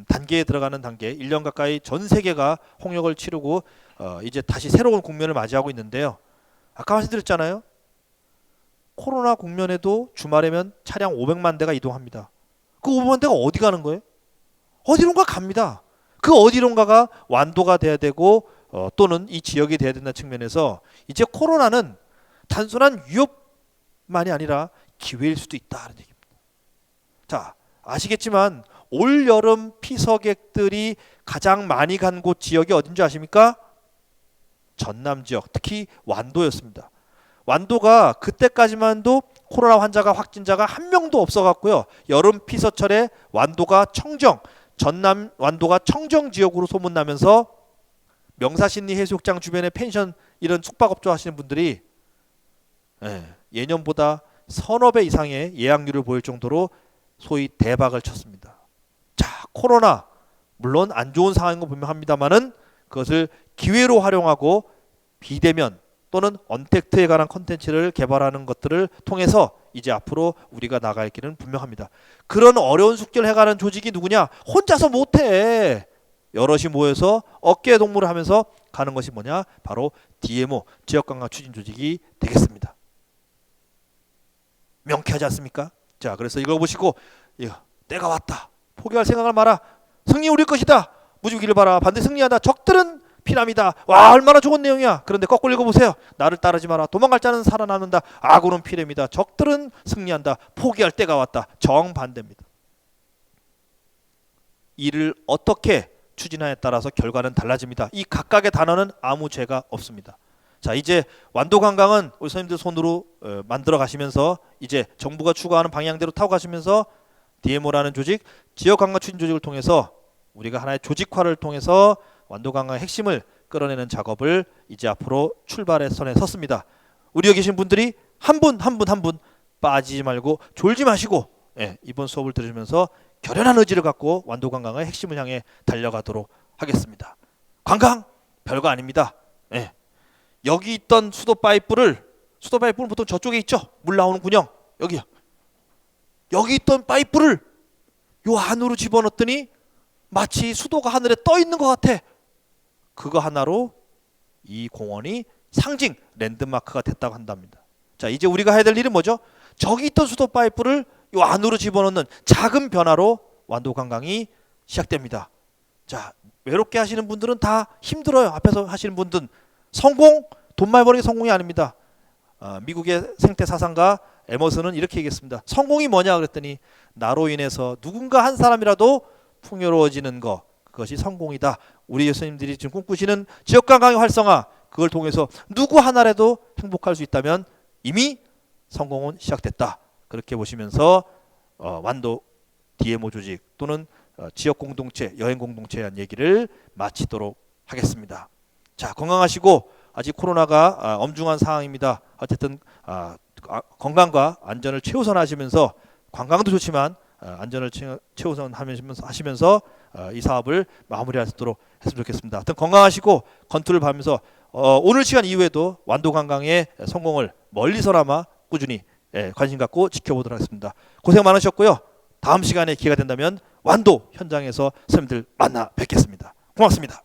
단계에 들어가는 단계 1년 가까이 전 세계가 홍역을 치르고 이제 다시 새로운 국면을 맞이하고 있는데요. 아까 말씀드렸잖아요. 코로나 국면에도 주말이면 차량 500만 대가 이동합니다. 그 500만 대가 어디 가는 거예요? 어디론가 갑니다. 그 어디론가가 완도가 돼야 되고 또는 이 지역이 돼야 된다는 측면에서 이제 코로나는 단순한 위협만이 아니라 기회일 수도 있다는 얘기입니다. 자, 아시겠지만 올 여름 피서객들이 가장 많이 간 곳 지역이 어딘지 아십니까? 전남 지역, 특히 완도였습니다. 완도가 그때까지만도 코로나 환자가 확진자가 한 명도 없어갖고요. 여름 피서철에 완도가 청정, 전남 완도가 청정 지역으로 소문나면서 명사신리 해수욕장 주변의 펜션 이런 숙박업조 하시는 분들이 예년보다 서너 배 이상의 예약률을 보일 정도로 소위 대박을 쳤습니다. 자, 코로나 물론 안 좋은 상황인 거 분명합니다만은 그것을 기회로 활용하고 비대면 또는 언택트에 관한 콘텐츠를 개발하는 것들을 통해서 이제 앞으로 우리가 나갈 길은 분명합니다. 그런 어려운 숙제를 해가는 조직이 누구냐? 혼자서 못해. 여럿이 모여서 어깨 동무를 하면서 가는 것이 뭐냐? 바로 DMO 지역관광 추진 조직이 되겠습니다. 명쾌하지 않습니까? 자, 그래서 이걸 보시고 때가 왔다. 포기할 생각을 마라. 승리 우리 것이다. 무지기를 봐라. 반드시 승리한다. 적들은 피람이다. 와, 얼마나 좋은 내용이야. 그런데 거꾸로 읽어보세요. 나를 따르지 마라. 도망갈 자는 살아남는다. 악으로는 피렘이다. 적들은 승리한다. 포기할 때가 왔다. 정반대입니다. 이를 어떻게 추진하에 따라서 결과는 달라집니다. 이 각각의 단어는 아무 죄가 없습니다. 자, 이제 완도관광은 우리 선생님들 손으로 만들어 가시면서 이제 정부가 추구하는 방향대로 타고 가시면서 DMO라는 조직, 지역관광 추진 조직을 통해서 우리가 하나의 조직화를 통해서 완도관광의 핵심을 끌어내는 작업을 이제 앞으로 출발의 선에 섰습니다. 우리 여기 계신 분들이 한 분 빠지지 말고 졸지 마시고 이번 수업을 들으시면서 결연한 의지를 갖고 완도관광의 핵심을 향해 달려가도록 하겠습니다. 관광 별거 아닙니다. 여기 있던 수도 파이프는 보통 저쪽에 있죠. 물 나오는 군영 여기요. 여기 있던 파이프를 요 안으로 집어넣었더니 마치 수도가 하늘에 떠 있는 것 같아. 그거 하나로 이 공원이 상징 랜드마크가 됐다고 한답니다. 자, 이제 우리가 해야 될 일은 뭐죠? 저기 있던 수도 파이프를 요 안으로 집어넣는 작은 변화로 완도관광이 시작됩니다. 자, 외롭게 하시는 분들은 다 힘들어요. 앞에서 하시는 분들은 성공, 돈 많이 버는 게 성공이 아닙니다. 미국의 생태 사상가 에머슨은 이렇게 얘기했습니다. 성공이 뭐냐 그랬더니 나로 인해서 누군가 한 사람이라도 풍요로워지는 것, 그것이 성공이다. 우리 예수님들이 지금 꿈꾸시는 지역관광의 활성화, 그걸 통해서 누구 하나라도 행복할 수 있다면 이미 성공은 시작됐다. 그렇게 보시면서 완도 DMO 조직 또는 지역 공동체, 여행 공동체에 대한 얘기를 마치도록 하겠습니다. 자, 건강하시고 아직 코로나가 엄중한 상황입니다. 어쨌든 건강과 안전을 최우선하시면서 관광도 좋지만 안전을 최우선하시면서 이 사업을 마무리하도록 했으면 좋겠습니다. 하여튼 건강하시고 건투를 밟으면서 오늘 시간 이후에도 완도관광의 성공을 멀리서나마 꾸준히 관심 갖고 지켜보도록 하겠습니다. 고생 많으셨고요. 다음 시간에 기회가 된다면 완도 현장에서 선생님들 만나 뵙겠습니다. 고맙습니다.